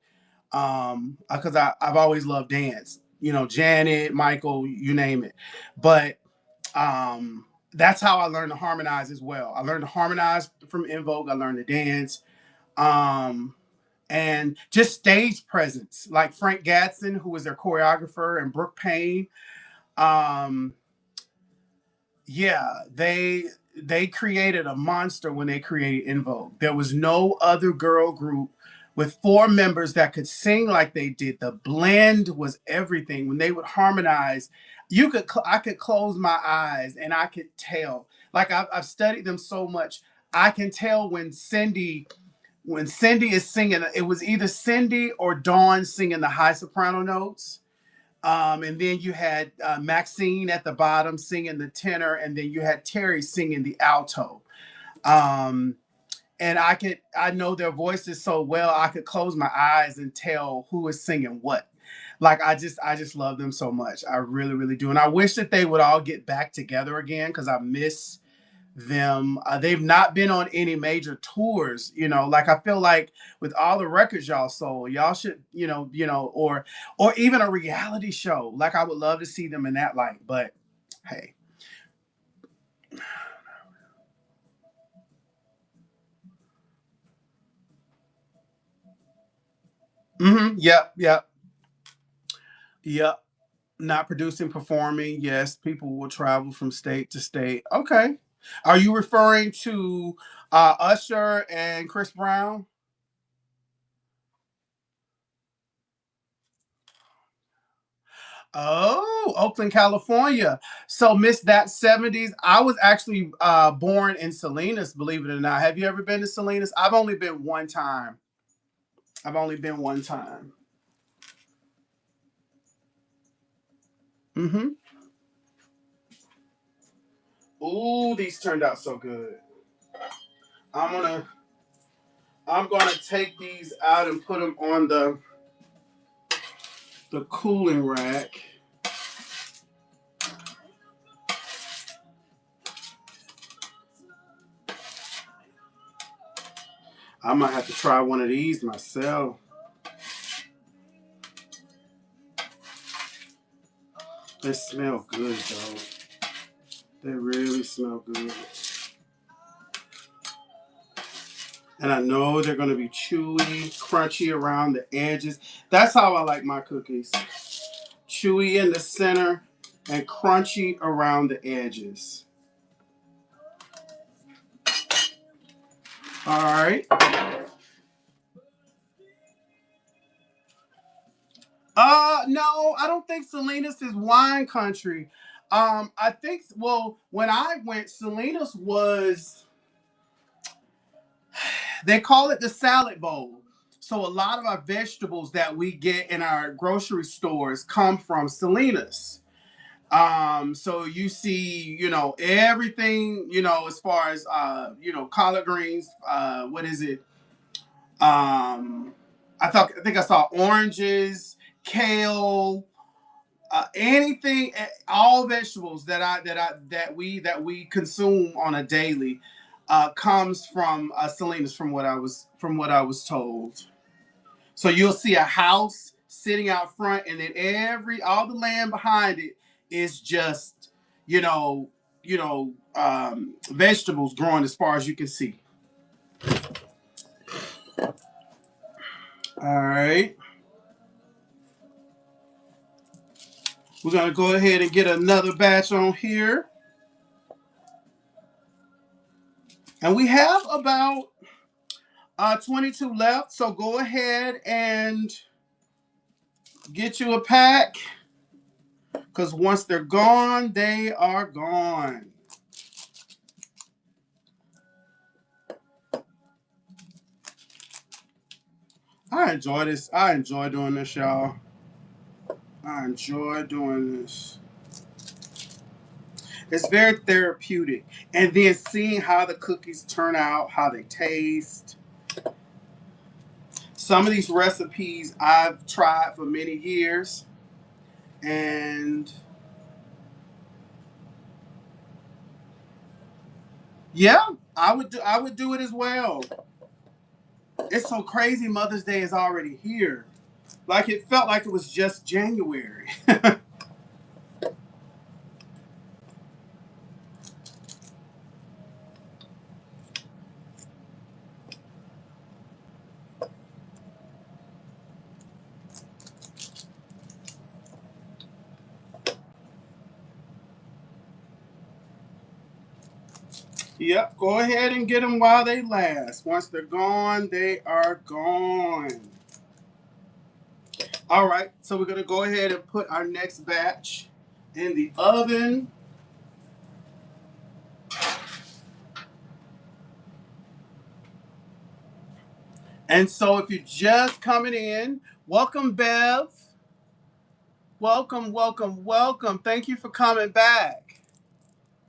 because I've always loved dance. Janet, Michael, you name it. But that's how I learned to harmonize as well. I learned to harmonize from In Vogue. I learned to dance. Um, and just stage presence, like Frank Gatson, who was their choreographer, and Brooke Payne. Um, yeah, they created a monster when they created In Vogue. There was no other girl group with four members that could sing like they did. The blend was everything. When they would harmonize, I could close my eyes and I could tell. Like I've studied them so much, I can tell when Cindy is singing, it was either Cindy or Dawn singing the high soprano notes. And then you had Maxine at the bottom singing the tenor, and then you had Terry singing the alto. Um, and I know their voices so well. I could close my eyes and tell who is singing what. Like I just love them so much. I really, really do. And I wish that they would all get back together again because I miss them. They've not been on any major tours, like I feel like with all the records y'all sold, y'all should, or even a reality show. Like I would love to see them in that light, but hey. Yep, yep, yep. Not producing, performing. Yes, people will travel from state to state. Okay. Are you referring to Usher and Chris Brown? Oh, Oakland, California. So missed that 70s. I was actually born in Salinas, believe it or not. Have you ever been to Salinas? I've only been one time. I've only been one time. Mm-hmm. Ooh, these turned out so good. I'm gonna I'm gonna take these out and put them on the cooling rack. I might have to try one of these myself. They smell good though. They really smell good. And I know they're gonna be chewy, crunchy around the edges. That's how I like my cookies. Chewy in the center and crunchy around the edges. All right. No, I don't think Salinas is wine country. I think well, when I went, Salinas was they call it the salad bowl. So a lot of our vegetables that we get in our grocery stores come from Salinas. So you see, everything, as far as collard greens, what is it? I think I saw oranges, kale, anything, all vegetables that we consume on a daily comes from Salinas, from what I was told. So you'll see a house sitting out front, and then all the land behind it is just you know vegetables growing as far as you can see. All right, we're gonna go ahead and get another batch on here, and we have about 22 left. So go ahead and get you a pack, because once they're gone, they are gone. I enjoy this. I enjoy doing this, y'all. I enjoy doing this. It's very therapeutic. And then seeing how the cookies turn out, how they taste. Some of these recipes I've tried for many years. And yeah, I would do it as well. It's so crazy Mother's Day is already here. Like it felt like it was just January. Yep, go ahead and get them while they last. Once they're gone, they are gone. All right, so we're gonna go ahead and put our next batch in the oven. And so if you're just coming in, welcome, Bev. Welcome, welcome, welcome. Thank you for coming back.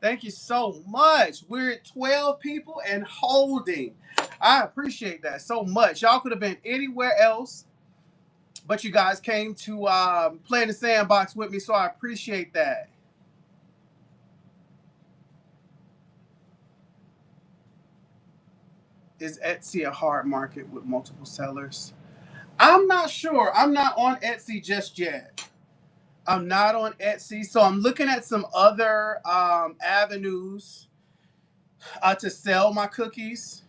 Thank you so much. We're at 12 people and holding. I appreciate that so much. Y'all could have been anywhere else, but you guys came to play in the sandbox with me, so I appreciate that. Is Etsy a hard market with multiple sellers? I'm not sure. I'm not on Etsy just yet. I'm not on Etsy, so I'm looking at some other avenues to sell my cookies.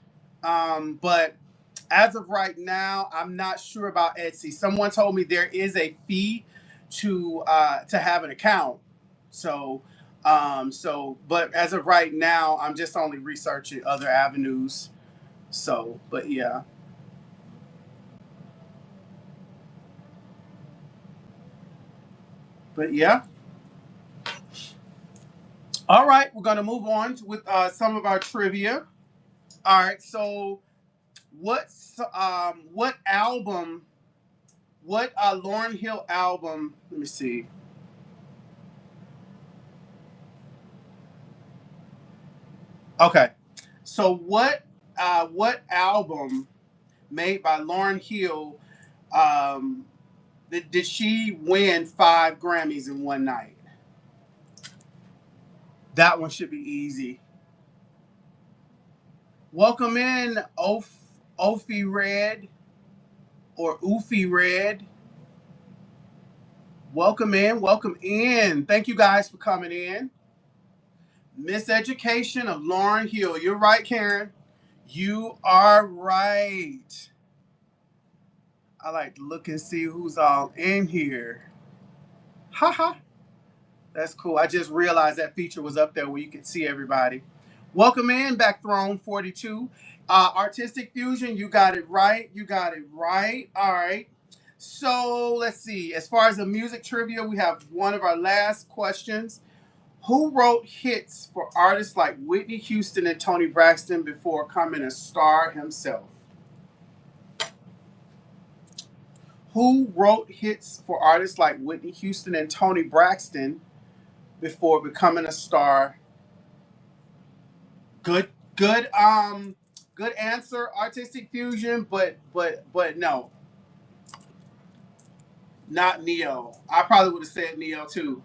But as of right now, I'm not sure about Etsy. Someone told me there is a fee to have an account. So, but as of right now, I'm just only researching other avenues. So, but yeah, but yeah. All right, we're gonna move on with some of our trivia. All right, so what album, what Lauryn Hill album? Let me see. Okay, so what album made by Lauryn Hill um, did she win 5 Grammys in one night? That one should be easy. Welcome in, Ophi Red or Oofy Red. Welcome in, welcome in. Thank you guys for coming in. Miseducation of Lauryn Hill. You're right, Karen. You are right. I like to look and see who's all in here. Haha. That's cool. I just realized that feature was up there where you could see everybody. Welcome in, Back Throne 42. Artistic Fusion, you got it right. You got it right. All right. So let's see. As far as the music trivia, we have one of our last questions. Who wrote hits for artists like Whitney Houston and Tony Braxton before becoming a star himself? Who wrote hits for artists like Whitney Houston and Tony Braxton before becoming a star? Good, good, good answer, Artistic Fusion, but no, not Neo. I probably would have said Neo too.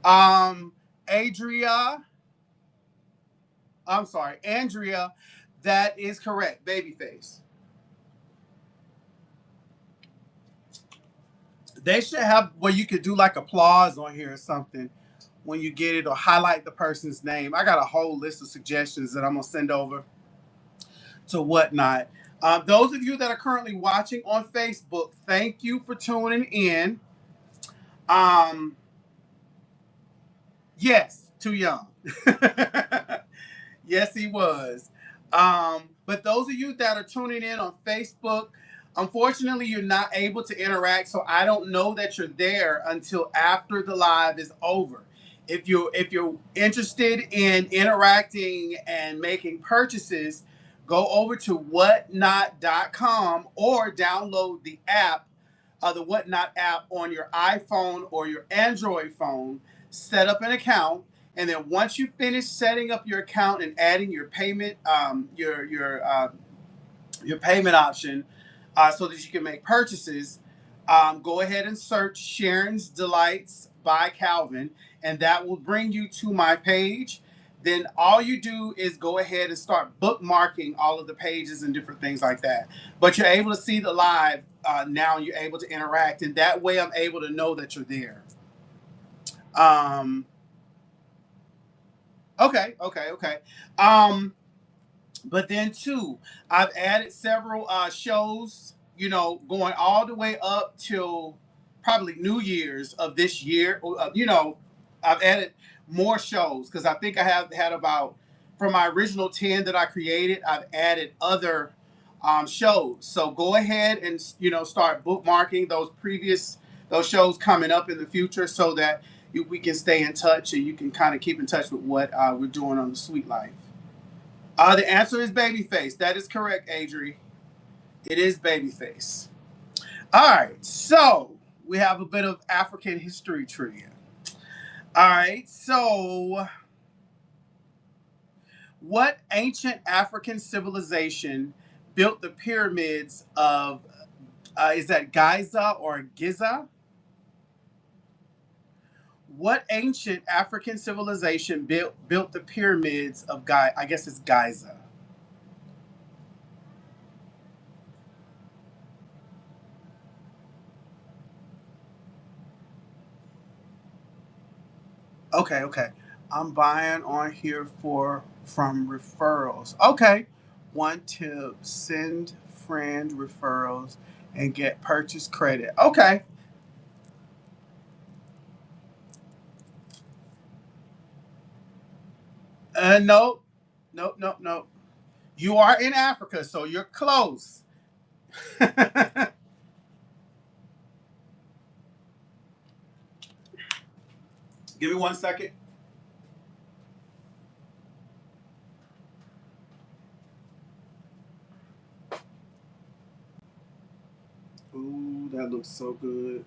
Um, Adria, I'm sorry, Andrea, that is correct. Babyface. They should have where you could do like applause on here or something when you get it or highlight the person's name. I got a whole list of suggestions that I'm gonna send over to Whatnot. Those of you that are currently watching on Facebook, thank you for tuning in. Um, yes, too young. Yes, he was. But those of you that are tuning in on Facebook, unfortunately, you're not able to interact, so I don't know that you're there until after the live is over. If you're interested in interacting and making purchases, go over to whatnot.com or download the app, the Whatnot app on your iPhone or your Android phone. Set up an account, and then once you finish setting up your account and adding your payment, your payment option, so that you can make purchases, go ahead and search Sharon's Delights by Calvin, and that will bring you to my page. Then all you do is go ahead and start bookmarking all of the pages and different things like that. But you're able to see the live now. You're able to interact, and that way I'm able to know that you're there. Um, okay, okay, okay. Um, but then too, I've added several shows, going all the way up till probably New Year's of this year. I've added more shows because I think I have had about, from my original 10 that I created, I've added other shows. So go ahead and start bookmarking those shows coming up in the future, so that we can stay in touch and you can kind of keep in touch with what we're doing on the Sweet Life. The answer is Babyface. That is correct, Adri. It is Babyface. All right, so we have a bit of African history trivia. All right, so What ancient African civilization built the pyramids of, is that Giza or Giza? What ancient African civilization built the pyramids of Giza? I guess it's Giza. Okay, okay. I'm buying on here for from referrals. Okay. One tip, send friend referrals and get purchase credit. Okay. Nope. Nope, nope, nope. You are in Africa, so you're close. Give me 1 second. Ooh, that looks so good.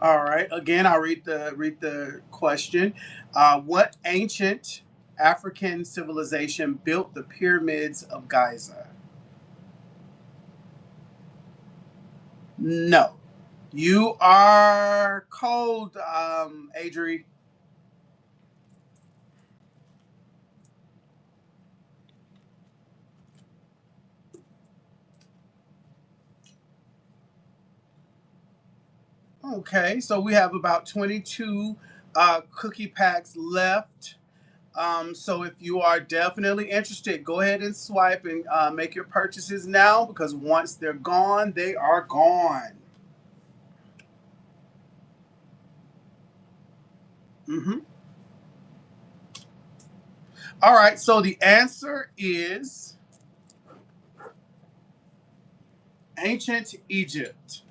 All right. Again, I'll read the question. What ancient African civilization built the pyramids of Giza? No. You are cold, Adri. Okay, so we have about 22 cookie packs left. So if you are definitely interested, go ahead and swipe and make your purchases now because once they're gone, they are gone. Hmm. All right, so the answer is ancient Egypt.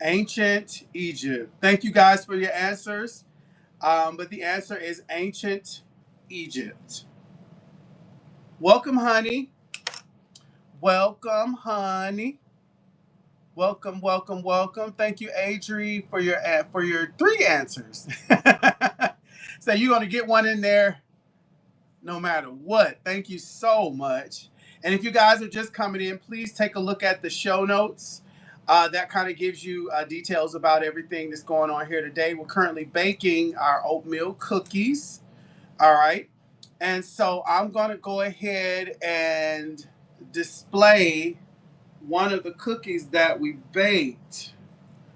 Ancient Egypt. Thank you guys for your answers. But the answer is ancient Egypt. Welcome, honey. Welcome, honey. Welcome, welcome, welcome. Thank you, Adri, for your three answers. So you're gonna get one in there no matter what. Thank you so much. And if you guys are just coming in, please take a look at the show notes. That kind of gives you details about everything that's going on here today. We're currently baking our oatmeal cookies. All right. And so I'm going to go ahead and display one of the cookies that we baked.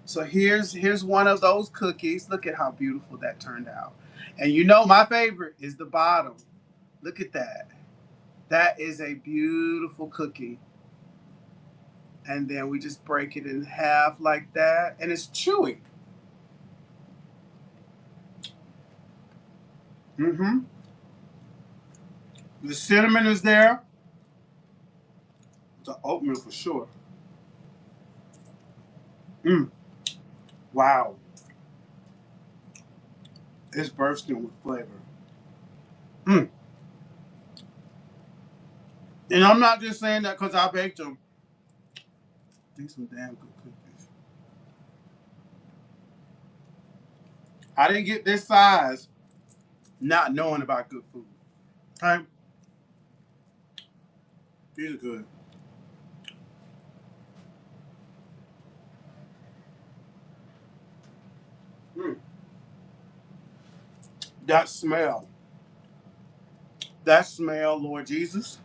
So here's one of those cookies. Look at how beautiful that turned out. And you know my favorite is the bottom. Look at that. That is a beautiful cookie. And then we just break it in half like that. And it's chewy. Mm-hmm. The cinnamon is there. The oatmeal for sure. Mm. Wow. It's bursting with flavor. Mm. And I'm not just saying that because I baked them. These some damn good cookies. I didn't get this size not knowing about good food. Okay? These are good. Mm. That smell. That smell, Lord Jesus.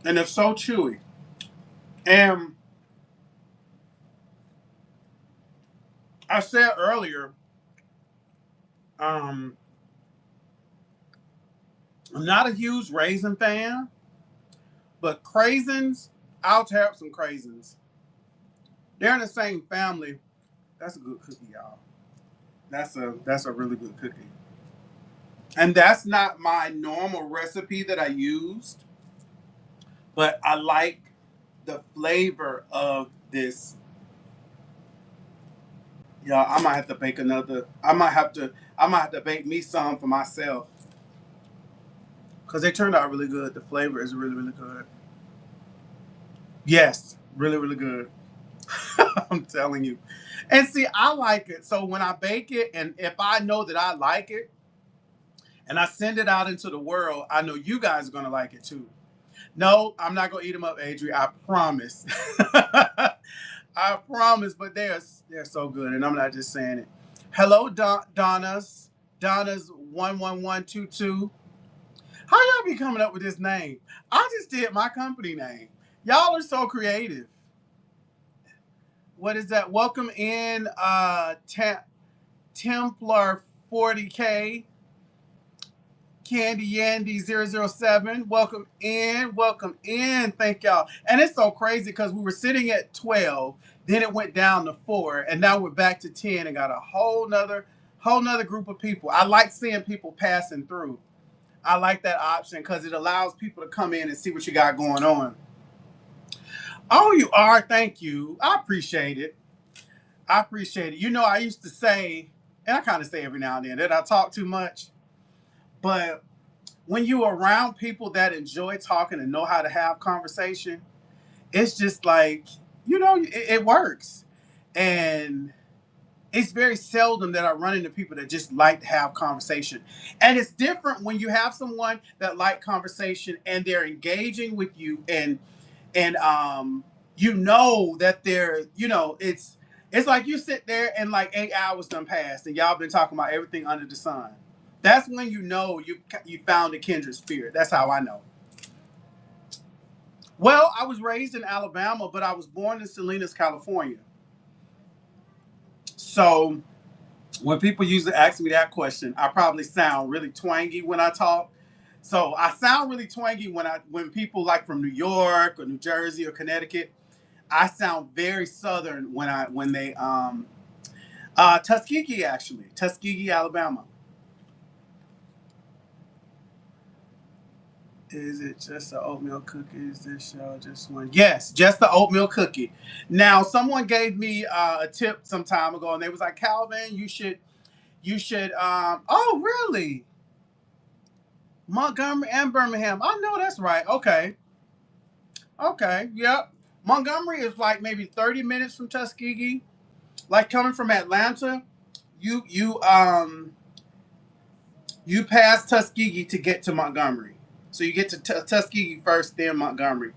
And they're so chewy. And I said earlier, um, I'm not a huge raisin fan, but craisins, I'll tear up some craisins. They're in the same family. That's a good cookie, y'all. That's a really good cookie. And that's not my normal recipe that I used, but I like the flavor of this. Yeah, I might have to bake another. I might have to bake me some for myself because they turned out really good. The flavor is really, really good. Yes, really, really good. I'm telling you. And see, I like it. So when I bake it, and if I know that I like it, and I send it out into the world, I know you guys are gonna like it too. No, I'm not gonna eat them up, Adri. I promise. I promise. But they're so good, and I'm not just saying it. Hello, Donna's. Donna's 11122. How y'all be coming up with this name? I just did my company name. Y'all are so creative. What is that? Welcome in, Templar 40K. Candy Yandy 007. Welcome in. Welcome in. Thank y'all. And it's so crazy because we were sitting at 12, then it went down to 4, and now we're back to 10 and got a whole nother group of people. I like seeing people passing through. I like that option because it allows people to come in and see what you got going on. Oh, you are. Thank you. I appreciate it. I appreciate it. You know, I used to say, and I kind of say every now and then, that I talk too much. But when you're around people that enjoy talking and know how to have conversation, it's just like, it works. And it's very seldom that I run into people that just like to have conversation. And it's different when you have someone that like conversation and they're engaging with you, and you know that they're, it's like you sit there and like 8 hours done passed and y'all been talking about everything under the sun. That's when you know you found a kindred spirit. That's how I know. Well, I was raised in Alabama, but I was born in Salinas, California. So when people usually ask me that question, I probably sound really twangy when I talk. So I sound really twangy when people like from New York or New Jersey or Connecticut. I sound very southern when they Tuskegee, actually, Tuskegee, Alabama. Is it just the oatmeal cookies? This show just one. Yes, just the oatmeal cookie. Now, someone gave me a tip some time ago, and they was like, Calvin, you should. Oh, really? Montgomery and Birmingham. I know that's right. Okay, okay, yep. Montgomery is like maybe 30 minutes from Tuskegee. Like coming from Atlanta, you you pass Tuskegee to get to Montgomery. So you get to Tuskegee first, then Montgomery.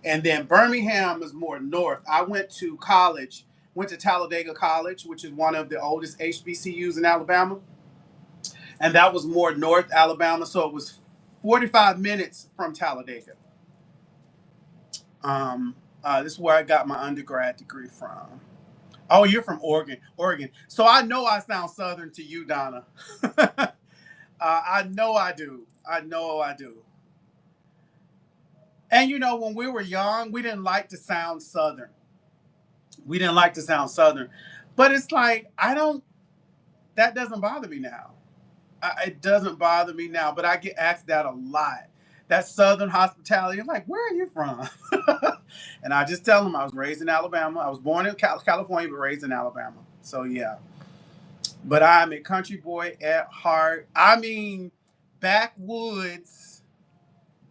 And then Birmingham is more north. I went to college, went to Talladega College, which is one of the oldest HBCUs in Alabama. And that was more north Alabama. So it was 45 minutes from Talladega. This is where I got my undergrad degree from. Oh, you're from Oregon. Oregon. So I know I sound southern to you, Donna. I know I do. I know I do. And when we were young, we didn't like to sound southern. We didn't like to sound southern. But it's like, that doesn't bother me now. It doesn't bother me now, but I get asked that a lot. That southern hospitality, I'm like, where are you from? And I just tell them I was raised in Alabama. I was born in California, but raised in Alabama. So yeah. But I'm a country boy at heart. I mean, backwoods,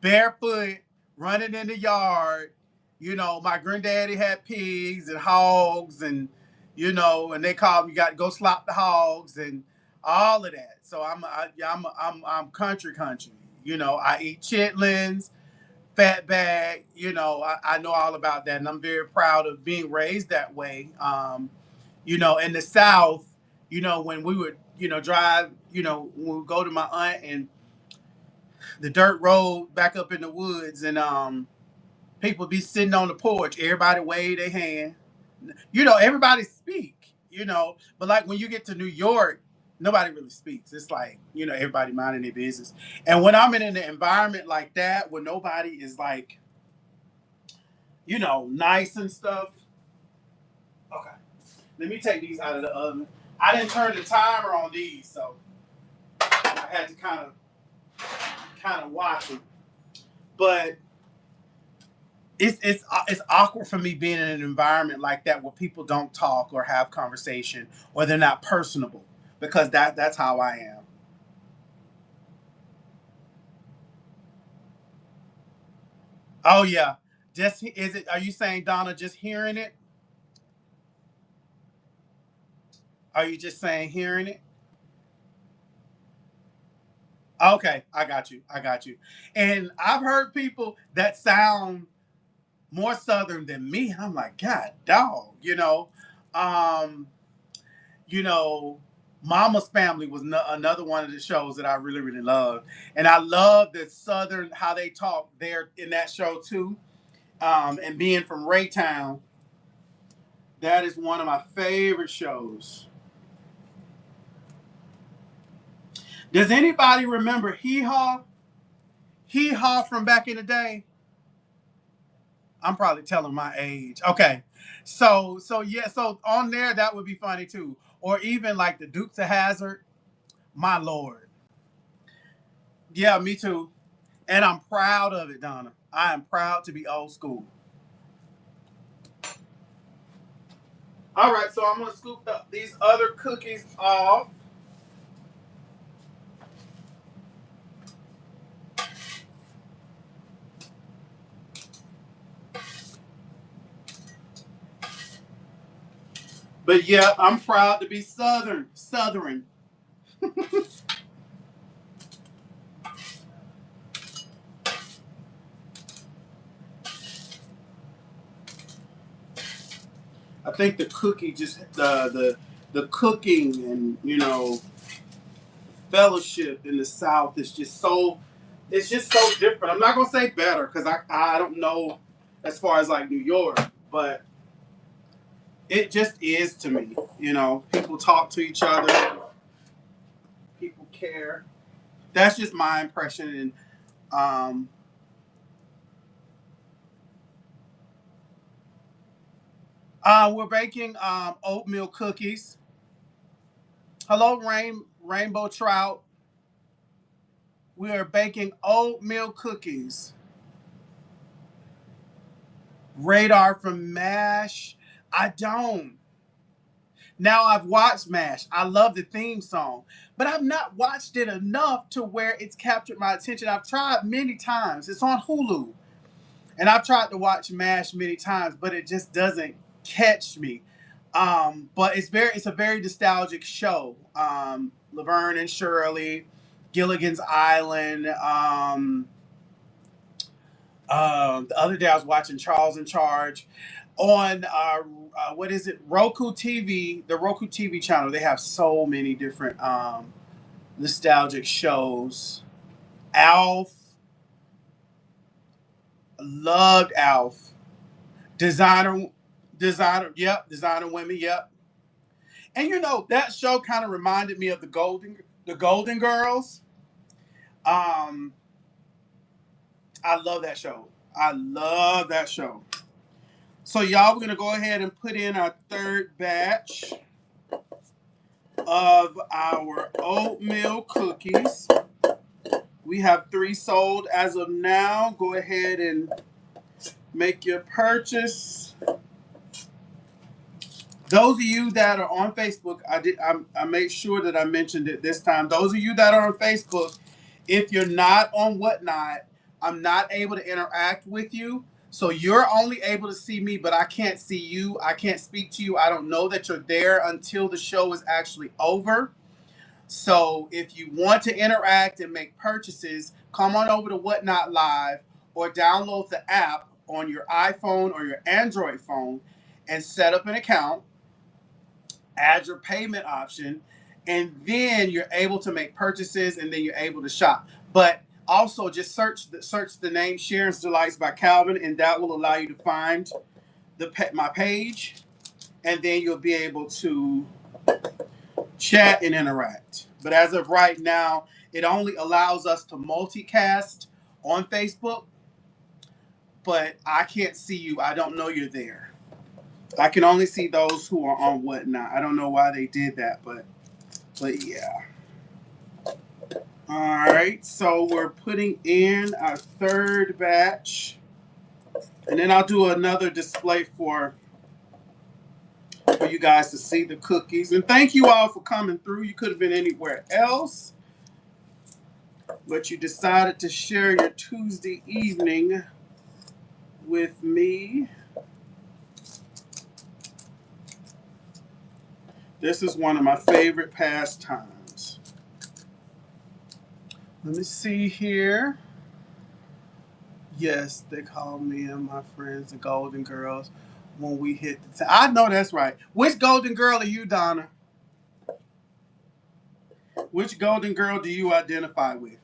barefoot, running in the yard. My granddaddy had pigs and hogs, and they called me, you got to go slop the hogs and all of that. So I'm country country. I eat chitlins, fat bag. I know all about that, and I'm very proud of being raised that way. In the South, when we would, drive, when we would go to my aunt and the dirt road back up in the woods, and people be sitting on the porch, everybody wave their hand. Everybody speak, but like when you get to New York, nobody really speaks. It's like, everybody minding their business. And when I'm in an environment like that where nobody is like, nice and stuff. Okay. Let me take these out of the oven. I didn't turn the timer on these, so I had to kind of watch them. But it's awkward for me being in an environment like that where people don't talk or have conversation or they're not personable because that's how I am. Oh yeah, just is it? Are you saying Donna just hearing it? Are you just saying hearing it? Okay, I got you. I got you. And I've heard people that sound more southern than me. And I'm like, God, dog. Um, you know, Mama's Family was another one of the shows that I really, really loved, and I love the southern how they talk there in that show too. And being from Raytown, that is one of my favorite shows. Does anybody remember Hee Haw? Hee Haw from back in the day. I'm probably telling my age. Okay. So yeah, so on there that would be funny too. Or even like the Dukes of Hazard. My lord. Yeah, me too. And I'm proud of it, Donna. I am proud to be old school. All right, so I'm gonna scoop up these other cookies off. But yeah, I'm proud to be Southern. Southern. I think the cookie just the cooking and fellowship in the South is just so it's just so different. I'm not gonna say better because I don't know as far as like New York, but it just is to me. People talk to each other, people care. That's just my impression. And we're baking oatmeal cookies. Hello, Rainbow Trout. We are baking oatmeal cookies. Radar from MASH. I don't. Now I've watched MASH. I love the theme song, but I've not watched it enough to where it's captured my attention. I've tried many times. It's on Hulu, and I've tried to watch MASH many times, but it just doesn't catch me. But it's a very nostalgic show. Laverne and Shirley, Gilligan's Island. The other day I was watching Charles in Charge on what is it? Roku TV, the Roku TV channel. They have so many different nostalgic shows. Alf, loved Alf. Designer, yep. Designer Women, yep. And that show kind of reminded me of the Golden Girls. Um, I love that show. I love that show. So y'all, we're gonna go ahead and put in our third batch of our oatmeal cookies. We have 3 sold as of now. Go ahead and make your purchase. Those of you that are on Facebook, I made sure that I mentioned it this time. Those of you that are on Facebook, if you're not on Whatnot, I'm not able to interact with you. So you're only able to see me, but I can't see you. I can't speak to you. I don't know that you're there until the show is actually over. So if you want to interact and make purchases, come on over to Whatnot Live or download the app on your iPhone or your Android phone and set up an account, add your payment option, and then you're able to make purchases and then you're able to shop. But also just search the name Sharon's Delights by Calvin, and that will allow you to find my page, and then you'll be able to chat and interact. But as of right now, it only allows us to multicast on Facebook, but I can't see you. I don't know you're there. I can only see those who are on Whatnot. I don't know why they did that, but yeah. All right, so we're putting in our third batch And then I'll do another display for you guys to see the cookies. And thank you all for coming through. You could have been anywhere else, but you decided to share your Tuesday evening with me. This is one of my favorite pastimes. Let me see here. Yes, they call me and my friends the Golden Girls when we hit the I know that's right. Which Golden Girl are you, Donna? Which Golden Girl do you identify with?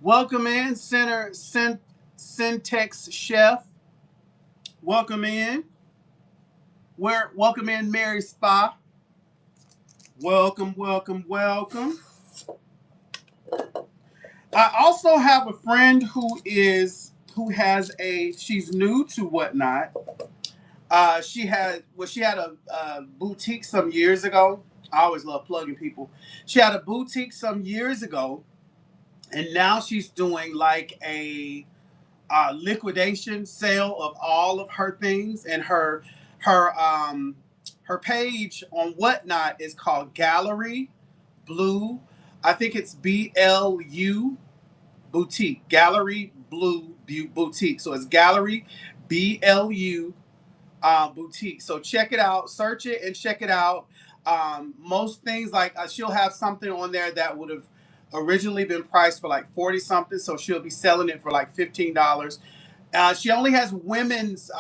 Welcome in, Syntex Chef. Welcome in. Welcome in, Mary Spa. Welcome, welcome, welcome. I also have a friend who has she's new to Whatnot. She had a boutique some years ago. I always love plugging people. She had a boutique some years ago, and now she's doing like a liquidation sale of all of her things, and her page on Whatnot is called Gallery Blue. I think it's BLU Boutique. Gallery Blue Boutique. So it's Gallery BLU boutique. So check it out, search it, and check it out. Most things like she'll have something on there that would have originally been priced for like 40 something, so she'll be selling it for like $15. She only has women's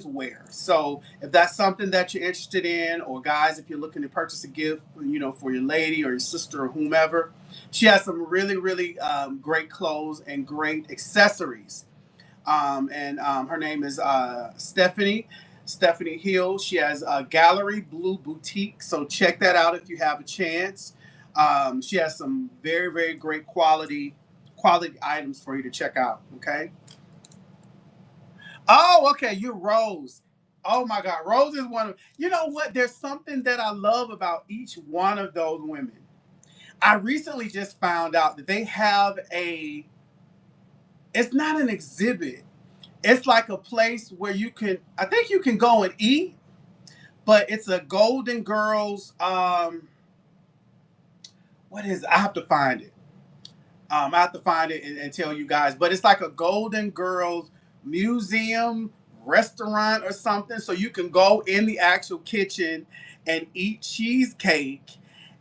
wear. So if that's something that you're interested in, or guys, if you're looking to purchase a gift, for your lady or your sister or whomever, she has some really, really great clothes and great accessories. And her name is Stephanie Hill. She has a Gallery Blue Boutique, so check that out if you have a chance. She has some very, very great quality items for you to check out. Okay. Oh, okay. You're Rose. Oh my God, Rose is one of. You know what? There's something that I love about each one of those women. I recently just found out that they have a. It's not an exhibit. It's like a place where I think you can go and eat, but it's a Golden Girls. What is it? I have to find it. I have to find it and tell you guys. But it's like a Golden Girls museum, restaurant, or something. So you can go in the actual kitchen and eat cheesecake,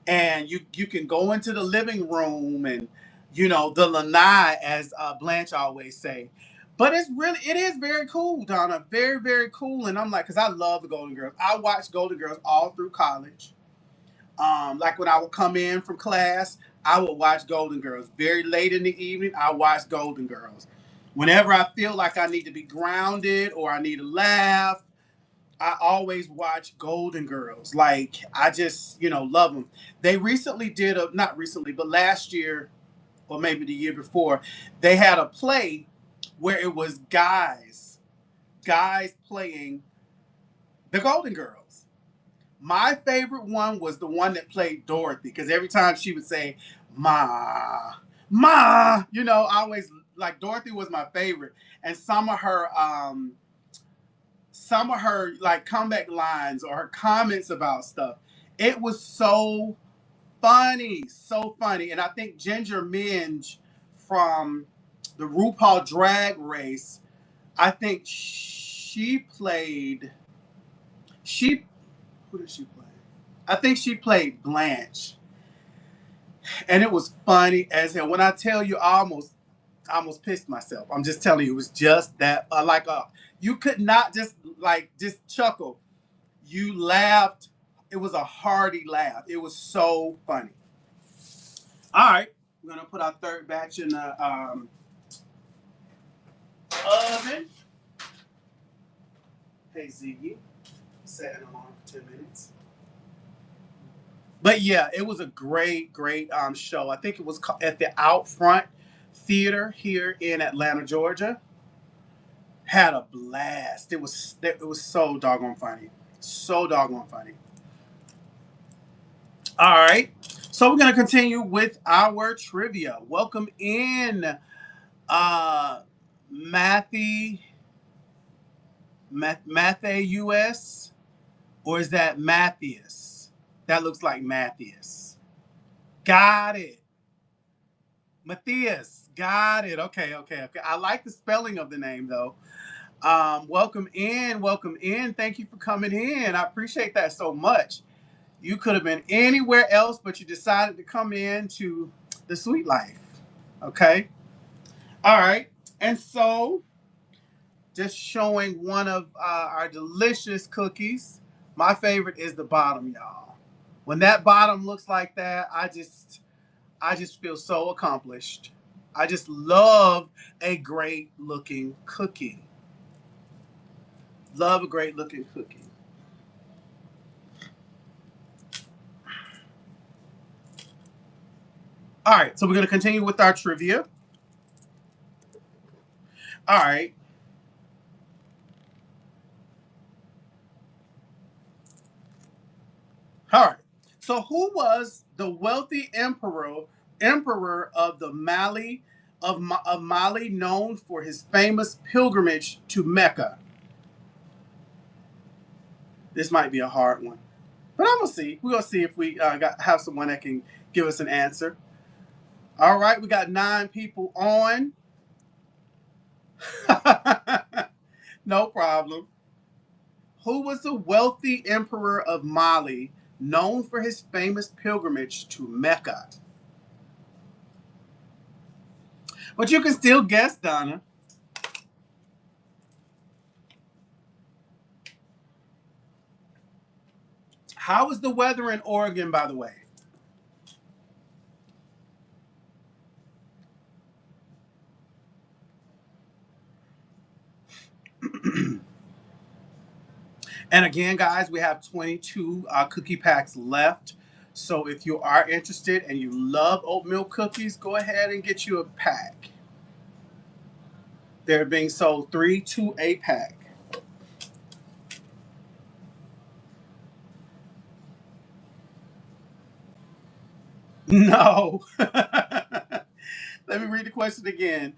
and you can go into the living room and the lanai, as Blanche always say. But it is very cool, Donna. Very, very cool. And I'm like, because I love the Golden Girls. I watched Golden Girls all through college. Like when I would come in from class, I would watch Golden Girls. Very late in the evening, I watch Golden Girls. Whenever I feel like I need to be grounded or I need to laugh, I always watch Golden Girls. Like I just, love them. They recently not recently, but last year or maybe the year before, they had a play where it was guys playing the Golden Girls. My favorite one was the one that played Dorothy, because every time she would say, Ma, Ma, I always like Dorothy was my favorite. And some of her like comeback lines or her comments about stuff, it was so funny. And I think Ginger Minge from the RuPaul Drag Race, I think she who did she play? I think she played Blanche, and it was funny as hell. When I tell you, I almost pissed myself. I'm just telling you, it was just that you could not just chuckle. You laughed. It was a hearty laugh. It was so funny. All right, we're gonna put our third batch in the oven. Hey Ziggy, set an alarm for 10 minutes. But yeah, it was a great, great show. I think it was at the Outfront Theater here in Atlanta, Georgia. Had a blast. It was so doggone funny. So doggone funny. All right. So we're gonna continue with our trivia. Welcome in, uh, Matthew, Matthew, or is that Matthias? That looks like Matthias. Got it. Matthias. Got it. Okay, okay, okay. I like the spelling of the name though. Welcome in. Welcome in. Thank you for coming in. I appreciate that so much. You could have been anywhere else, but you decided to come in to the sweet life. Okay. All right. And so, just showing one of our delicious cookies. My favorite is the bottom, y'all. When that bottom looks like that, I just feel so accomplished. I just love a great looking cookie. Love a great looking cookie. All right, so we're going to continue with our trivia. All right. All right. So who was the wealthy emperor of the Mali known for his famous pilgrimage to Mecca? This might be a hard one. But I'm gonna see. We're gonna see if we have someone that can give us an answer. All right, we got 9 people on. No problem. Who was the wealthy emperor of Mali known for his famous pilgrimage to Mecca? But you can still guess, Donna. How is the weather in Oregon, by the way? And again, guys, we have 22 cookie packs left. So if you are interested and you love oatmeal cookies, go ahead and get you a pack. They're being sold 3 to a pack. No. Let me read the question again.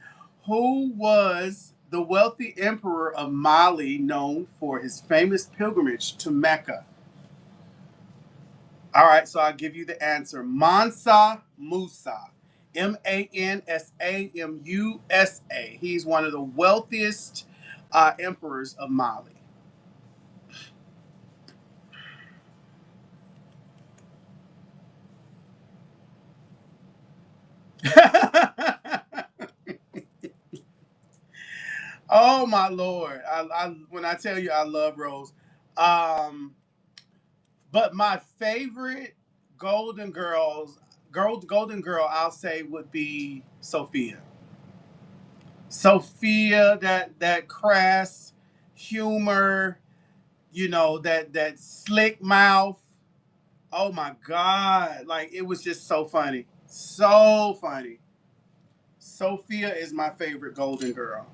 Who was the wealthy emperor of Mali known for his famous pilgrimage to Mecca? All right, so I'll give you the answer. Mansa Musa. Mansamusa. He's one of the wealthiest emperors of Mali. Oh my lord! When I tell you I love Rose, um, but my favorite Golden Golden Girl, I'll say would be Sophia. Sophia, that crass humor, that slick mouth. Oh my god, like it was just so funny, so funny. Sophia is my favorite Golden Girl.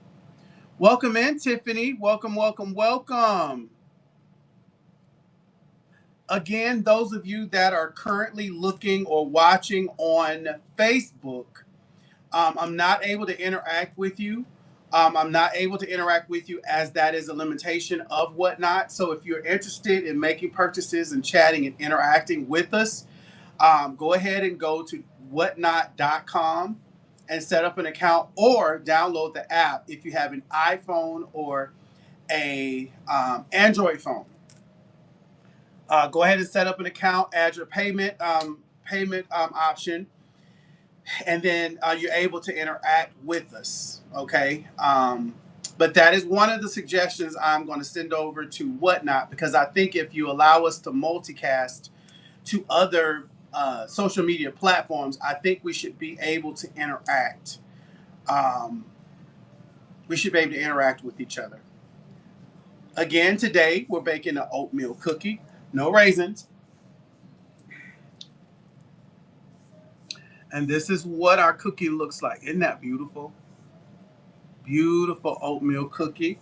Welcome in, Tiffany. Welcome, welcome, welcome. Again, those of you that are currently looking or watching on Facebook, I'm not able to interact with you. I'm not able to interact with you as that is a limitation of Whatnot. So if you're interested in making purchases and chatting and interacting with us, go ahead and go to whatnot.com and set up an account or download the app if you have an iPhone or a Android phone. Go ahead and set up an account, add your payment option, and then you're able to interact with us. Okay. But that is one of the suggestions I'm going to send over to Whatnot because I think if you allow us to multicast to other social media platforms, I think we should be able to interact. Um, we should be able to interact with each other. Again, today we're baking an oatmeal cookie, no raisins. And this is what our cookie looks like. Isn't that beautiful? Beautiful oatmeal cookie.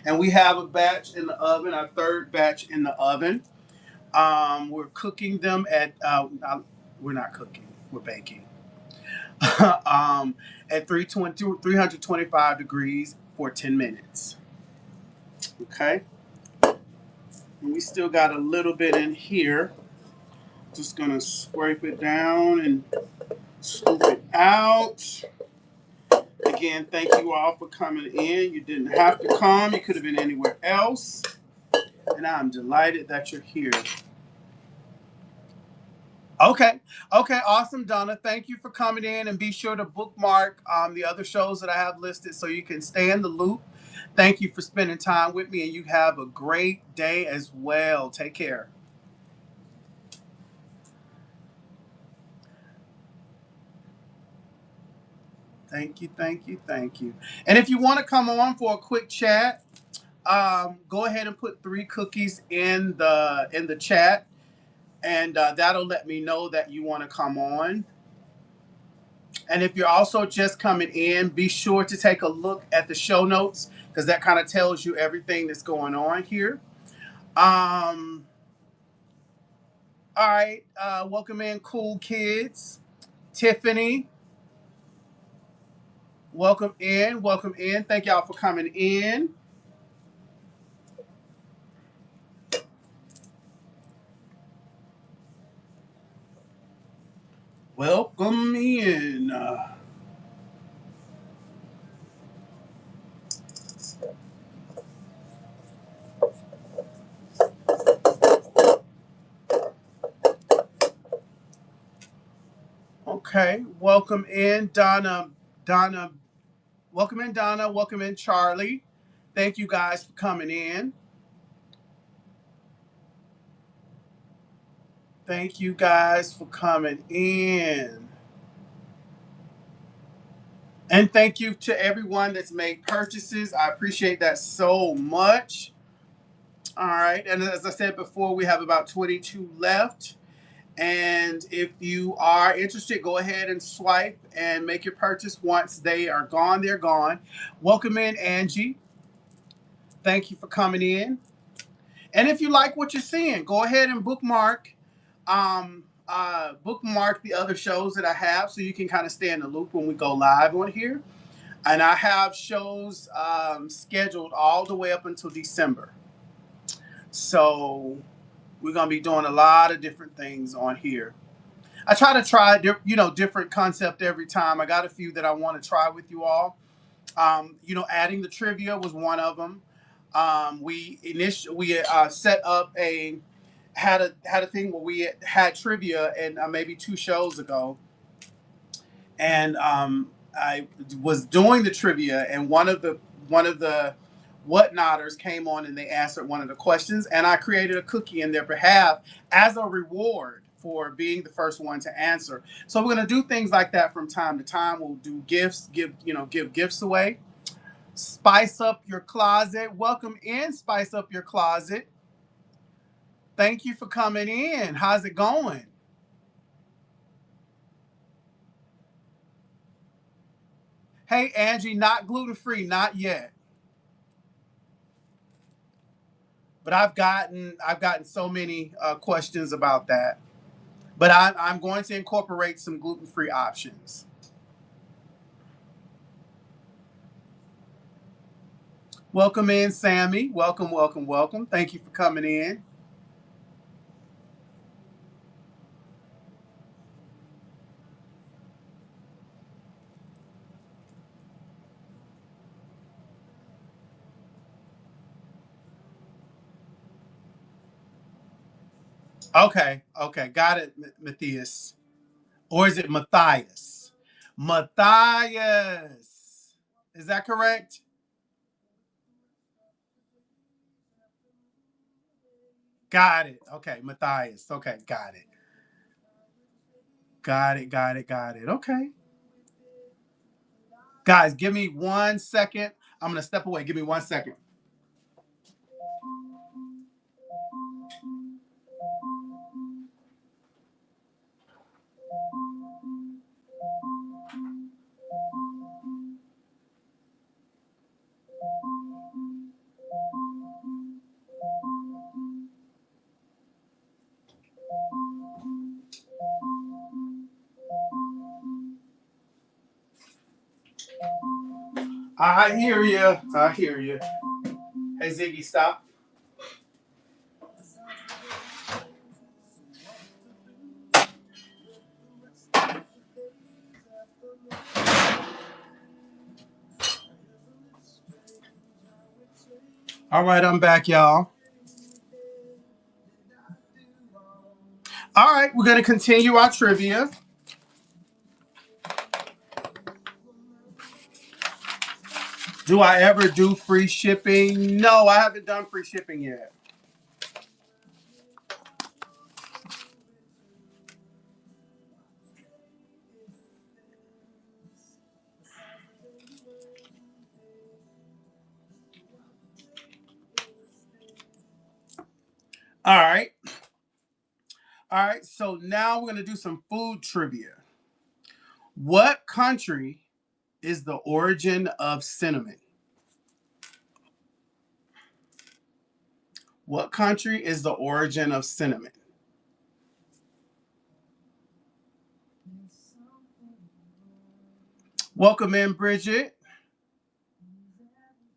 And we have a batch in the oven, our third batch in the oven. We're cooking them at, we're not cooking, we're baking. At 325 degrees for 10 minutes. Okay. And we still got a little bit in here. Just gonna scrape it down and scoop it out. Again, thank you all for coming in. You didn't have to come. You could have been anywhere else. And I'm delighted that you're here. Okay. Okay. Awesome, Donna. Thank you for coming in, and be sure to bookmark the other shows that I have listed so you can stay in the loop. Thank you for spending time with me, and you have a great day as well. Take care. Thank you. Thank you. Thank you. And if you want to come on for a quick chat, go ahead and put 3 cookies in the chat, and that'll let me know that you want to come on. And if you're also just coming in, be sure to take a look at the show notes because that kind of tells you everything that's going on here. Um, all right, welcome in, cool kids. Tiffany, welcome in, welcome in. Thank y'all for coming in. Welcome in. Okay, welcome in, Donna. Donna, welcome in, Donna. Welcome in, Charlie. Thank you guys for coming in. Thank you guys for coming in. And thank you to everyone that's made purchases. I appreciate that so much. All right. And as I said before, we have about 22 left. And if you are interested, go ahead and swipe and make your purchase. Once they are gone, they're gone. Welcome in, Angie. Thank you for coming in. And if you like what you're seeing, go ahead and bookmark the other shows that I have so you can kind of stay in the loop when we go live on here. And I have shows scheduled all the way up until December. So we're gonna be doing a lot of different things on here. I try different concept every time. I got a few that I want to try with you all. Adding the trivia was one of them. We set up a had a thing where we had trivia and maybe 2 shows ago, and I was doing the trivia, and one of the whatnotters came on and they answered one of the questions, and I created a cookie in their behalf as a reward for being the first one to answer. So we're gonna do things like that from time to time. We'll do gifts, give gifts away. Spice up your closet. Welcome in, spice up your closet. Thank you for coming in. How's it going? Hey Angie, not gluten free, not yet. But I've gotten so many questions about that. But I'm going to incorporate some gluten free options. Welcome in, Sammy. Welcome, welcome, welcome. Thank you for coming in. Okay, okay, got it, Matthias. Or is it Matthias? Matthias. Is that correct? Got it. Okay, Matthias. Okay, got it. Got it, got it, got it. Okay. Guys, give me 1 second. I'm going to step away. Give me 1 second. I hear you. I hear you. Hey, Ziggy, stop. All right, I'm back, y'all. All right, we're going to continue our trivia. Do I ever do free shipping? No, I haven't done free shipping yet. All right. All right, so now we're going to do some food trivia. What country is the origin of cinnamon? What country is the origin of cinnamon? Welcome in, Bridget.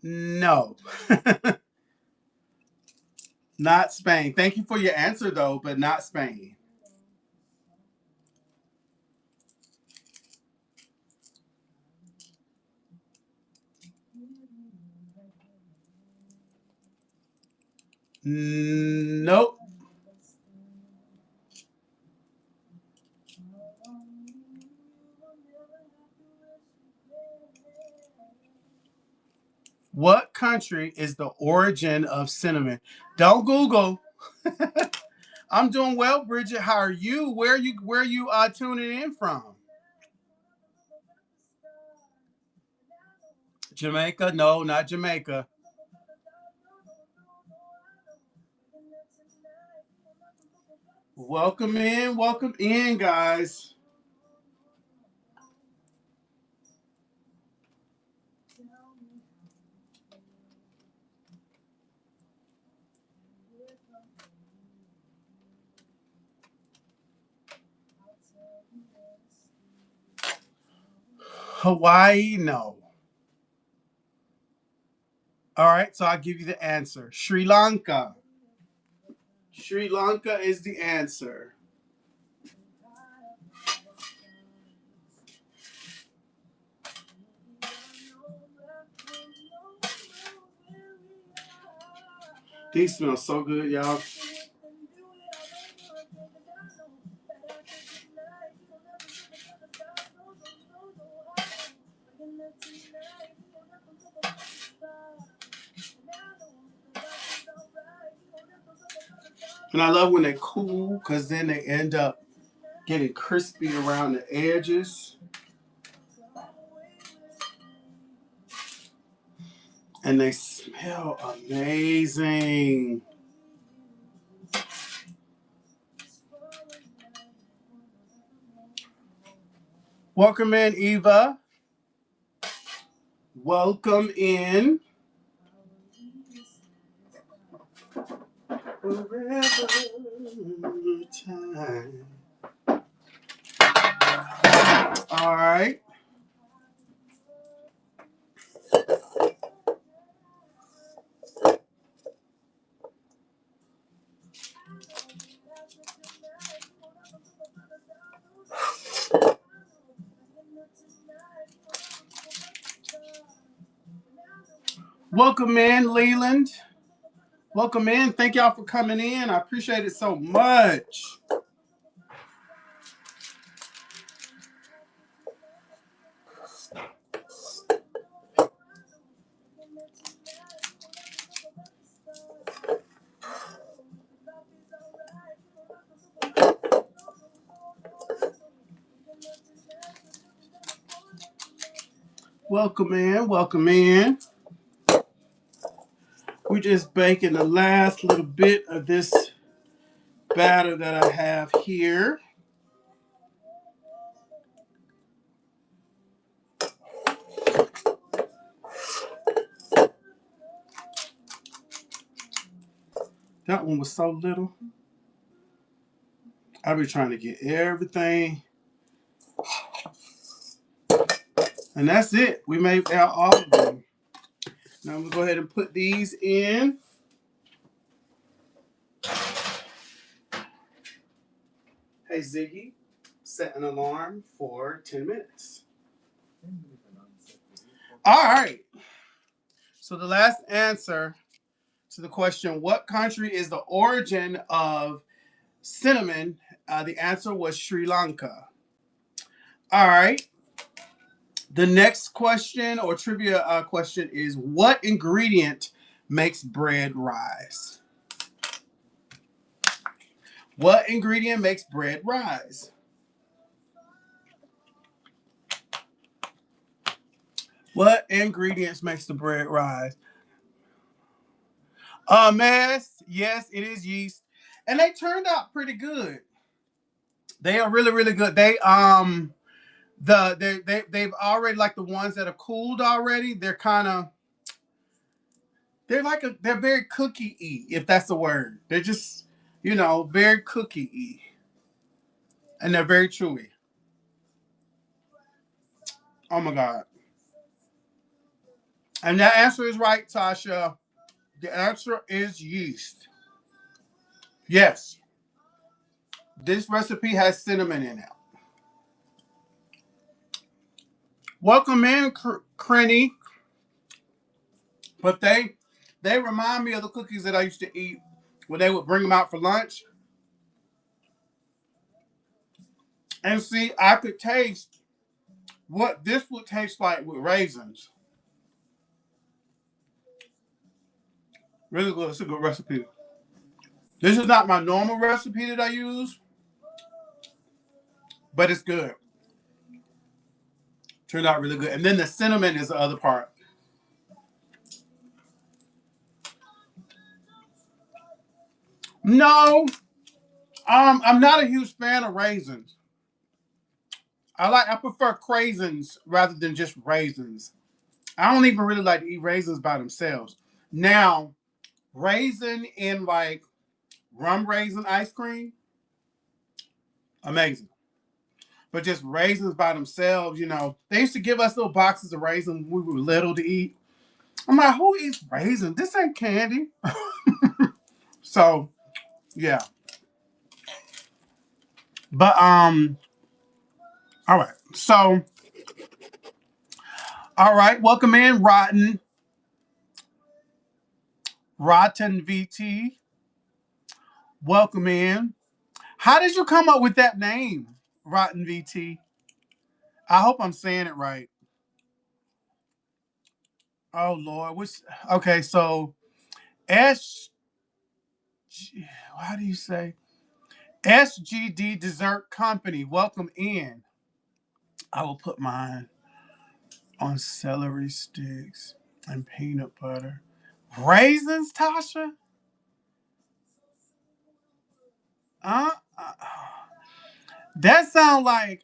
No, not Spain. Thank you for your answer, though, but not Spain. Nope. What country is the origin of cinnamon? Don't Google. I'm doing well, Bridget. How are you? Where you tuning in from? Jamaica? No, not Jamaica. Welcome in, guys. Hawaii? No. All right, so I'll give you the answer. Sri Lanka. Sri Lanka is the answer. These smell so good, y'all. And I love when they cool because then they end up getting crispy around the edges. And they smell amazing. Welcome in, Eva. Welcome in. Forever time. All right. Welcome in, Leland. Welcome in. Thank y'all for coming in. I appreciate it so much. Welcome in. Welcome in. We're just baking the last little bit of this batter that I have here. That one was so little. I'll be trying to get everything. And that's it. We made out all of them. Now I'm going to go ahead and put these in. Hey, Ziggy, set an alarm for 10 minutes. All right. So the last answer to the question, what country is the origin of cinnamon? The answer was Sri Lanka. All right. The next question or trivia question is, what ingredient makes bread rise? What ingredient makes bread rise? What ingredients makes the bread rise? Mess. Yes, it is yeast. And they turned out pretty good. They are really, really good. They've already, like the ones that are cooled already, they're very cookie-y, if that's the word. They're just, very cookie-y. And they're very chewy. Oh my God. And that answer is right, Tasha. The answer is yeast. Yes. This recipe has cinnamon in it. Welcome in, Crenny. But they remind me of the cookies that I used to eat when they would bring them out for lunch. And see, I could taste what this would taste like with raisins. Really good. It's a good recipe. This is not my normal recipe that I use, but it's good. Turned out really good. And then the cinnamon is the other part. No, I'm not a huge fan of raisins. I prefer craisins rather than just raisins. I don't even really like to eat raisins by themselves. Now, raisin in like rum raisin ice cream, amazing. But just raisins by themselves, they used to give us little boxes of raisins when we were little to eat. I'm like, who eats raisins? This ain't candy. So, yeah. But all right. So, all right, welcome in, Rotten VT. Welcome in. How did you come up with that name, Rotten VT? I hope I'm saying it right. Oh Lord, okay, so S how do you say? SGD Dessert Company. Welcome in. I will put mine on celery sticks and peanut butter. Raisins, Tasha? Uh, uh, that sounds like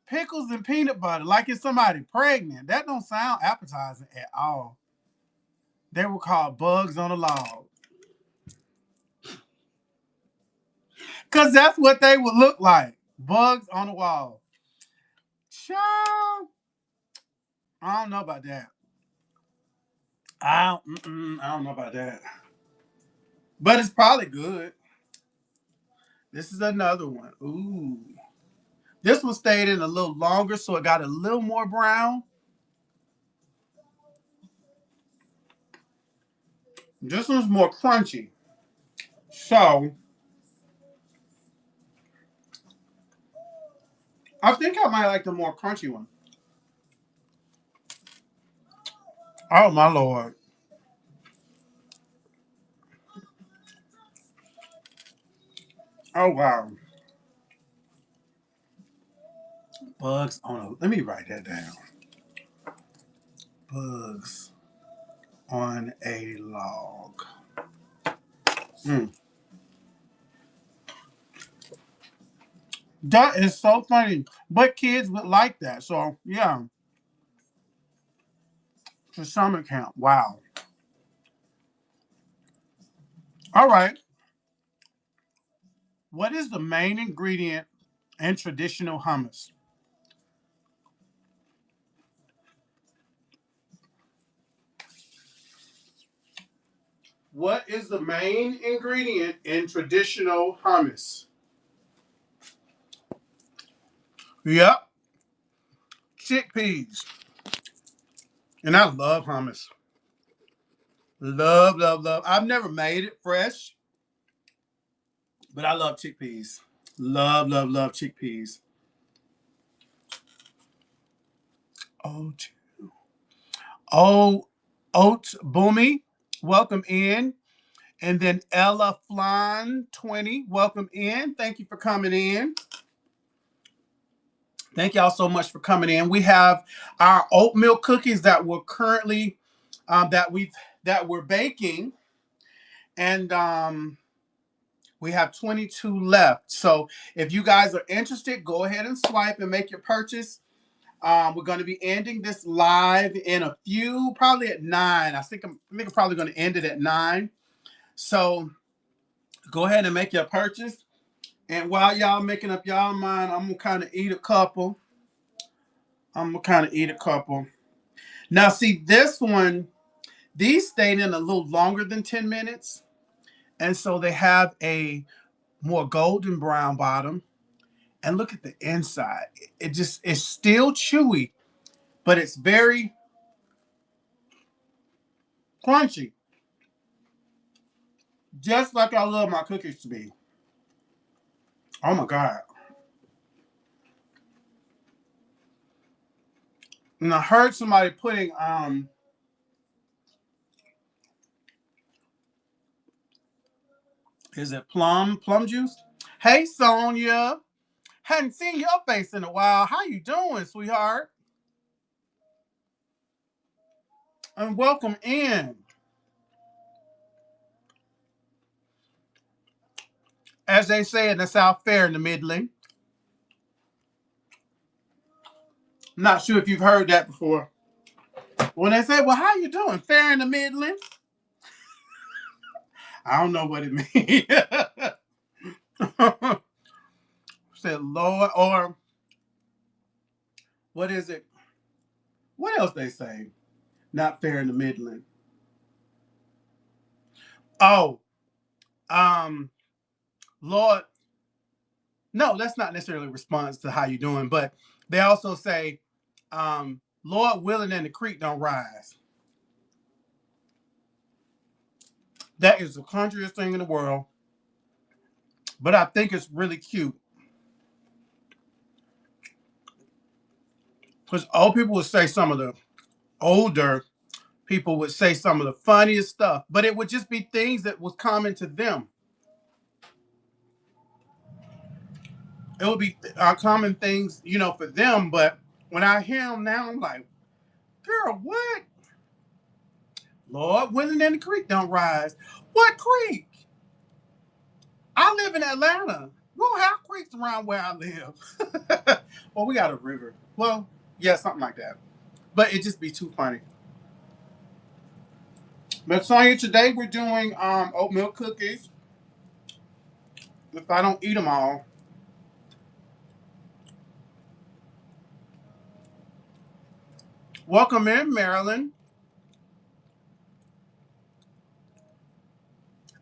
pickles and peanut butter, like it's somebody pregnant. That don't sound appetizing at all. They were called bugs on a log. Cause that's what they would look like. Bugs on the wall. Child, I don't know about that. I don't know about that. But it's probably good. This is another one. Ooh. This one stayed in a little longer, so it got a little more brown. This one's more crunchy. So I think I might like the more crunchy one. Oh my Lord. Oh wow. Bugs on a let me write that down. Bugs on a log. Mm. That is so funny. But kids would like that. So yeah. For summer camp. Wow. All right. What is the main ingredient in traditional hummus? What is the main ingredient in traditional hummus? Yep, chickpeas. And I love hummus. Love, love, love. I've never made it fresh, but I love chickpeas. Love, love, love chickpeas. Oh, oh, Oats Boomy, welcome in. And then Ella Flan 20, welcome in. Thank you for coming in. Thank y'all so much for coming in. We have our oatmeal cookies that we're currently that we're baking, and we have 22 left. So if you guys are interested, go ahead and swipe and make your purchase. We're going to be ending this live in a few, probably at 9. I think I'm probably going to end it at 9. So go ahead and make your purchase. And while y'all making up y'all mind, I'm gonna kind of eat a couple. Now, see this one. These stayed in a little longer than 10 minutes, and so they have a more golden brown bottom. And look at the inside. It's still chewy, but it's very crunchy, just like I love my cookies to be. Oh my god! And I heard somebody putting is it plum juice? Hey Sonia, hadn't seen your face in a while. How you doing, sweetheart? And welcome in. As they say in the South Fair in the Midland. I'm not sure if you've heard that before. When they say, well, how you doing? Fair in the Midland? I don't know what it means. Said Lord, or what is it? What else they say? Not fair in the Midland. Oh, um, Lord. No, that's not necessarily a response to how you doing, but they also say, Lord willing and the creek don't rise. That is the countryest thing in the world, but I think it's really cute because old people would say some of the older people would say some of the funniest stuff, but it would just be things that was common to them. It would be common things, for them. But when I hear them now, I'm like, girl, what? Lord, willing and the creek don't rise. What creek? I live in Atlanta. We don't have creeks around where I live. Well, we got a river. Well, yeah, something like that. But it just be too funny. But Sonya, today we're doing oatmeal cookies. If I don't eat them all, welcome in, Marilyn.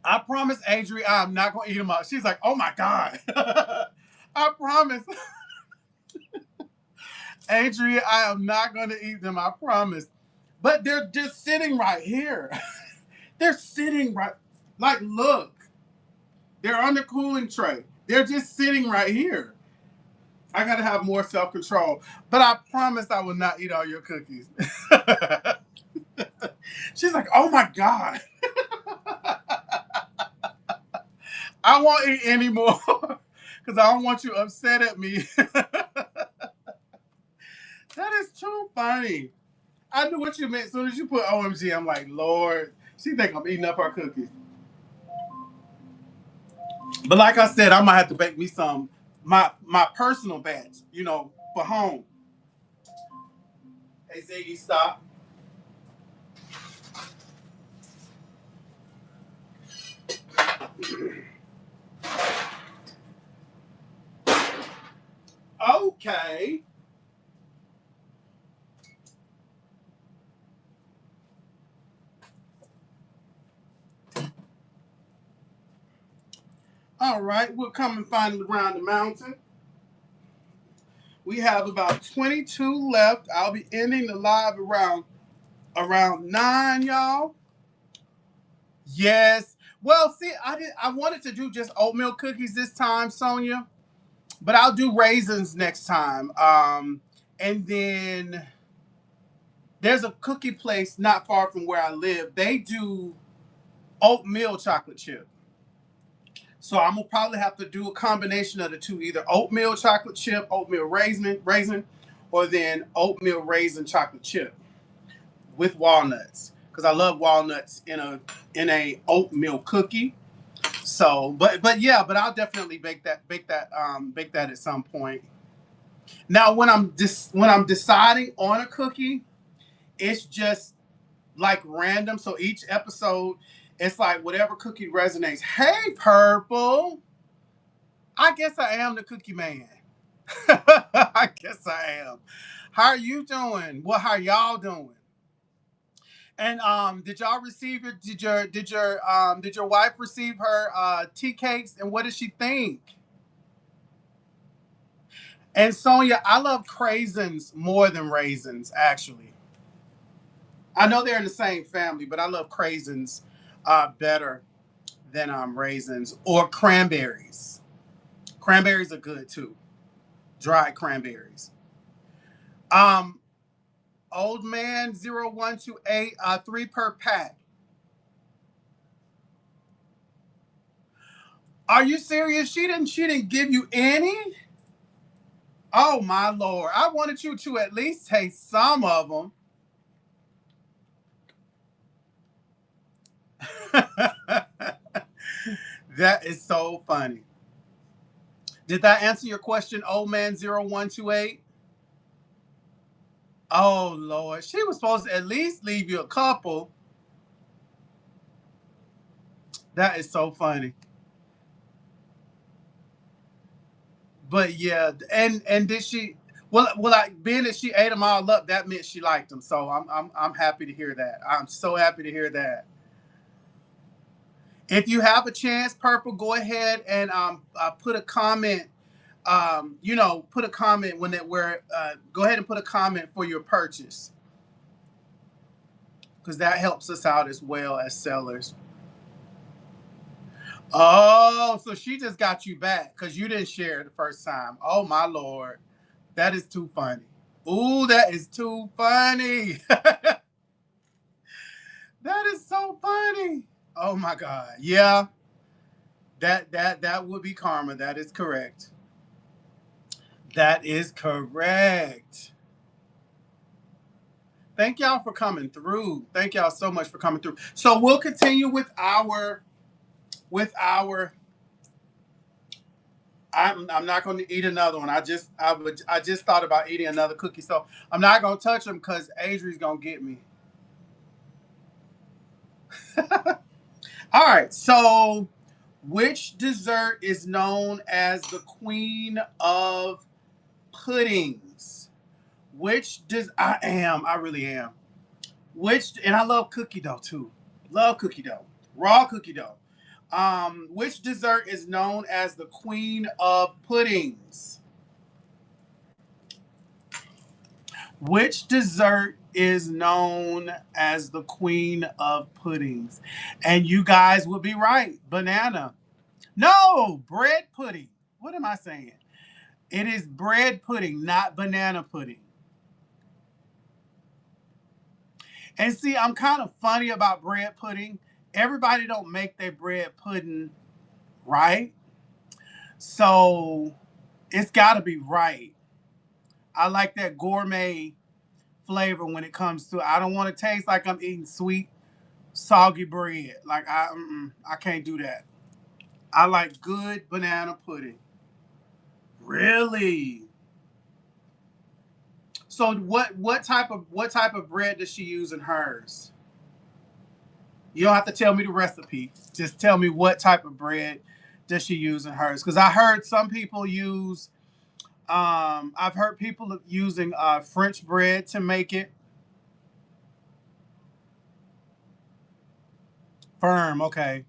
I promise, Adri, I'm not gonna eat them all. She's like, oh my god. I promise, Adria, I am not gonna eat them. I promise. But they're just sitting right here. They're sitting right. Like, look, they're on the cooling tray. They're just sitting right here. I gotta have more self control. But I promise I will not eat all your cookies. She's like, oh my god. I won't eat anymore because I don't want you upset at me. That is too funny. I knew what you meant. As soon as you put OMG, I'm like, Lord, she think I'm eating up her cookies. But like I said, I might have to bake me some my personal batch, for home. Hey Ziggy, stop. Okay. All right, we're coming finally around the mountain. We have about 22 left. I'll be ending the live around 9, y'all. Yes. Well, see, I wanted to do just oatmeal cookies this time, Sonia, but I'll do raisins next time. And then there's a cookie place not far from where I live. They do oatmeal chocolate chip. So I'm gonna probably have to do a combination of the two, either oatmeal chocolate chip, oatmeal raisin, or then oatmeal raisin chocolate chip with walnuts, because I love walnuts in a oatmeal cookie. So, but I'll definitely bake that at some point. Now, when I'm deciding on a cookie, it's just like random. So each episode, it's like whatever cookie resonates. Hey, Purple. I guess I am the cookie man. I guess I am. How are you doing? Well, how y'all doing? And did y'all receive your did your wife receive her tea cakes, and what did she think? And Sonia, I love craisins more than raisins, actually. I know they're in the same family, but I love craisins better than raisins or cranberries. Cranberries are good too. Dried cranberries. Um, Old man 0128, 3 per pack. Are you serious? She didn't give you any? Oh my lord. I wanted you to at least taste some of them. That is so funny. Did that answer your question, old man 0128? Oh Lord. She was supposed to at least leave you a couple. That is so funny. But yeah, and did she? Well, like being that she ate them all up, that meant she liked them. So I'm happy to hear that. I'm so happy to hear that. If you have a chance, Purple, go ahead and put a comment. Put a comment when it where go ahead and put a comment for your purchase, because that helps us out as well as sellers. Oh, so she just got you back because you didn't share the first time. Oh my lord, that is too funny. Ooh, that is too funny. That is so funny. Oh my god. Yeah, that would be karma. That is correct. That is correct. Thank y'all for coming through. Thank y'all so much for coming through. So we'll continue with our. I'm not going to eat another one. I just thought about eating another cookie, so I'm not going to touch them because Adri's going to get me. All right. So, which dessert is known as the queen of puddings? Which does I am? I really am. And I love cookie dough too. Love cookie dough. Raw cookie dough. Which dessert is known as the queen of puddings? Which dessert is known as the queen of puddings? And you guys would be right. Banana. No, bread pudding. What am I saying? It is bread pudding, not banana pudding. And see, I'm kind of funny about bread pudding. Everybody don't make their bread pudding right. So it's got to be right. I like that gourmet flavor when it comes to. I don't want to taste like I'm eating sweet, soggy bread. Like I can't do that. I like good banana pudding. Really? So what type of bread does she use in hers? You don't have to tell me the recipe. Just tell me what type of bread does she use in hers? Because I heard some people use. I've heard people using French bread to make it firm. Okay,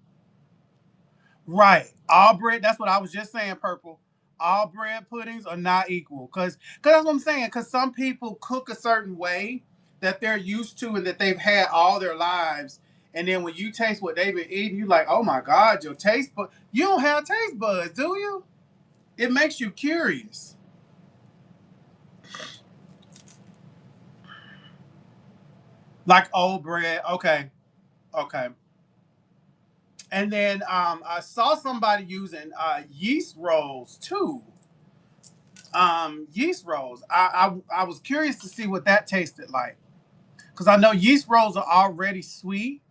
Right. All bread, that's what I was just saying, Purple. All bread puddings are not equal. Cause that's what I'm saying. Cause some people cook a certain way that they're used to and that they've had all their lives. And then when you taste what they've been eating, you like, oh my God, your taste bud. You don't have taste buds, do you? It makes you curious. Like old bread. Okay. Okay. And then I saw somebody using yeast rolls too. Yeast rolls. I was curious to see what that tasted like because I know yeast rolls are already sweet.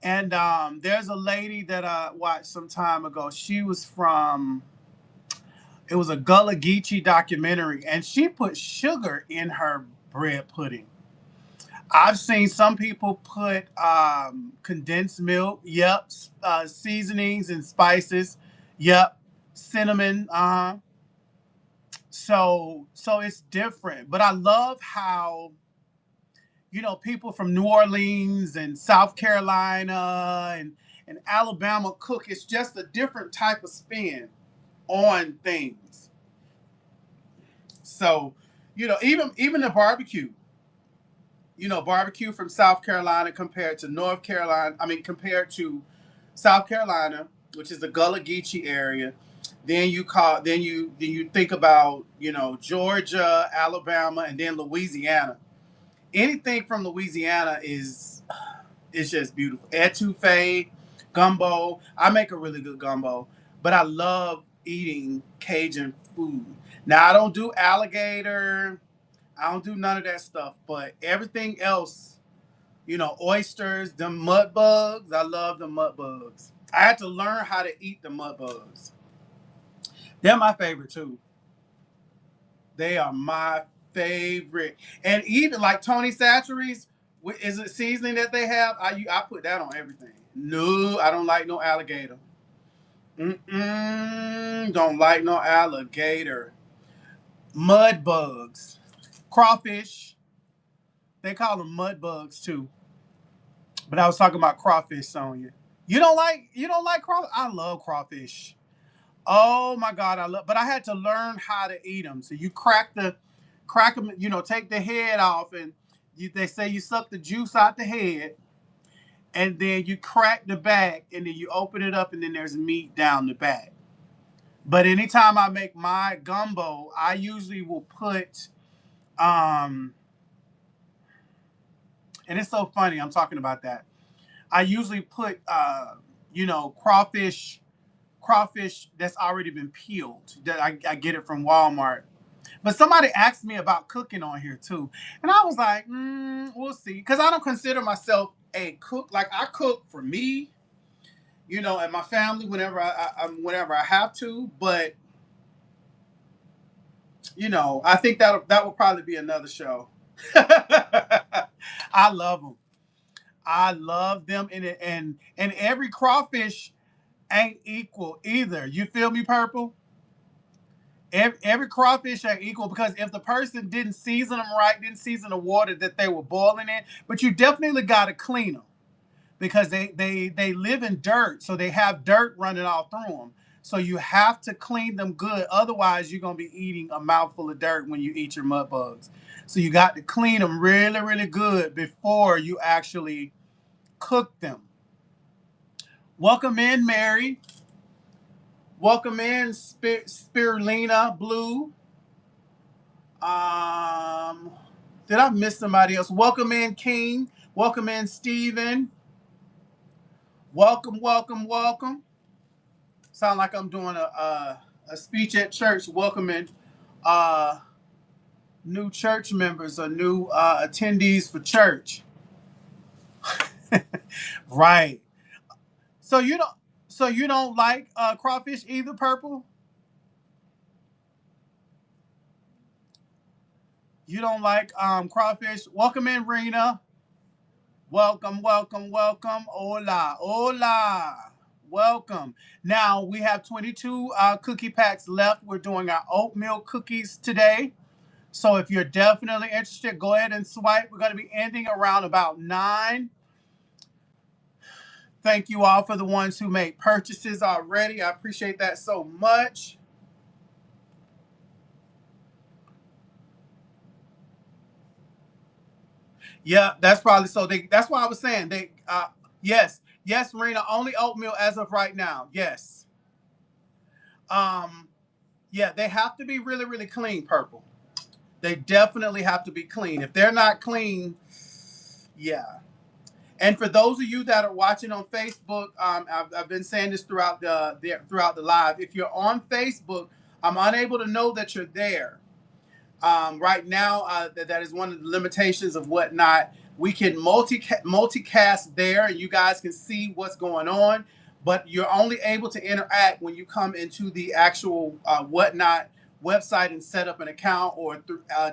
And there's a lady that I watched some time ago. She was from. It was a Gullah Geechee documentary, and she put sugar in her bread pudding. I've seen some people put condensed milk. Yep. Seasonings and spices. Yep. Cinnamon. So it's different, but I love how people from New Orleans and South Carolina and Alabama cook. It's just a different type of spin on things. So even the barbecue. Barbecue from South Carolina compared to North Carolina. I mean, compared to South Carolina, which is the Gullah Geechee area. Then you think about Georgia, Alabama, and then Louisiana. Anything from Louisiana is just beautiful. Etouffee, gumbo. I make a really good gumbo, but I love eating Cajun food. Now I don't do alligator. I don't do none of that stuff, but everything else, oysters, the mud bugs. I love the mud bugs. I had to learn how to eat the mud bugs. They're my favorite too. They are my favorite. And even like Tony Chachere's, is it seasoning that they have? I put that on everything. No, I don't like no alligator. Don't like no alligator. Mud bugs, crawfish. They call them mud bugs too. But I was talking about crawfish, Sonya. You don't like crawfish? I love crawfish. Oh my God, I love. But I had to learn how to eat them. So you crack them. Take the head off, and they say you suck the juice out the head, and then you crack the back, and then you open it up, and then there's meat down the back. But anytime I make my gumbo, I usually will put and it's so funny I'm talking about that. I usually put crawfish that's already been peeled. That I get it from Walmart. But somebody asked me about cooking on here too, and I was like, we'll see, because I don't consider myself a cook. Like I cook for me, and my family whenever I have to. But I think that will probably be another show. I love them. I love them, and every crawfish ain't equal either. You feel me, Purple? Every crawfish ain't equal because if the person didn't season them right, didn't season the water that they were boiling in, but you definitely got to clean them because they live in dirt, so they have dirt running all through them. So you have to clean them good. Otherwise, you're gonna be eating a mouthful of dirt when you eat your mud bugs. So you got to clean them really, really good before you actually cook them. Welcome in, Mary. Welcome in, Spirulina Blue. Um, did I miss somebody else? Welcome in, King. Welcome in, Steven. Welcome, welcome, welcome. Sound like I'm doing a speech at church, welcoming uh, new church members or new attendees for church. Right. So you don't. So you don't like crawfish either, Purple? You don't like crawfish? Welcome in, Rena. Welcome, welcome, welcome. Hola, hola. Welcome. Now we have 22 cookie packs left. We're doing our oatmeal cookies today. So if you're definitely interested, go ahead and swipe. We're going to be ending around about 9. Thank you all for the ones who made purchases already. I appreciate that so much. Yeah, that's probably so. That's why I was saying they. Yes, yes, Marina. Only oatmeal as of right now. Yes. Um. Yeah, they have to be really, really clean. Purple. They definitely have to be clean. If they're not clean, yeah. And for those of you that are watching on Facebook, I've been saying this throughout the live. If you're on Facebook, I'm unable to know that you're there. Right now, that is one of the limitations of Whatnot. We can multicast there, and you guys can see what's going on. But you're only able to interact when you come into the actual Whatnot website and set up an account, or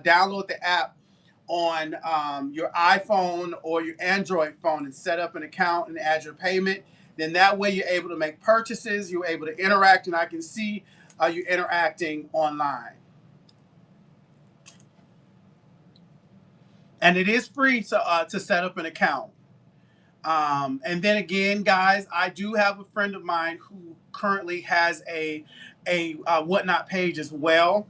download the app on your iPhone or your Android phone and set up an account and add your payment. Then that way you're able to make purchases, you're able to interact, and I can see you interacting online. And it is free to set up an account. And then again, guys, I do have a friend of mine who currently has a Whatnot page as well.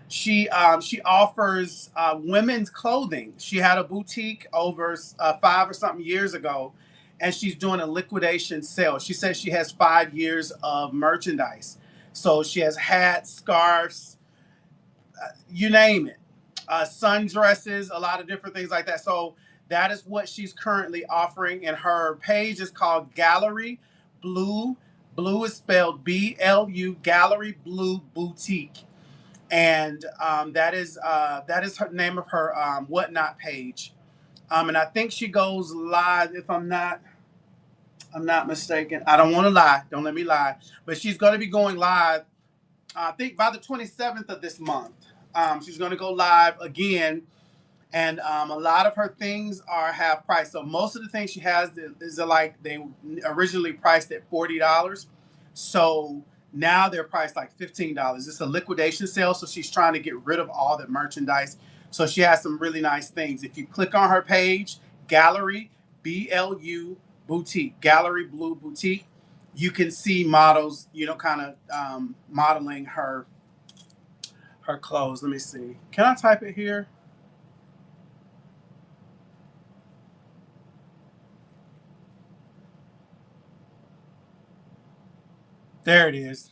She offers women's clothing. She had a boutique over 5 or something years ago, and she's doing a liquidation sale. She says she has 5 years of merchandise, so she has hats, scarves, you name it, sundresses, a lot of different things like that. So that is what she's currently offering, and her page is called Gallery Blue. Blue is spelled BLU, Gallery Blue Boutique, and that is her name of her Whatnot page. And I think she goes live, if I'm not mistaken. I don't want to lie. Don't let me lie. But she's going to be going live, I think, by the 27th of this month. She's going to go live again, and a lot of her things are half price. So most of the things she has is like they originally priced at $40, so now they're priced like $15. It's a liquidation sale, so she's trying to get rid of all the merchandise. So she has some really nice things. If you click on her page, Gallery BLU Boutique, Gallery Blue Boutique, you can see models, kind of modeling her clothes. Let me see. Can I type it here? There it is.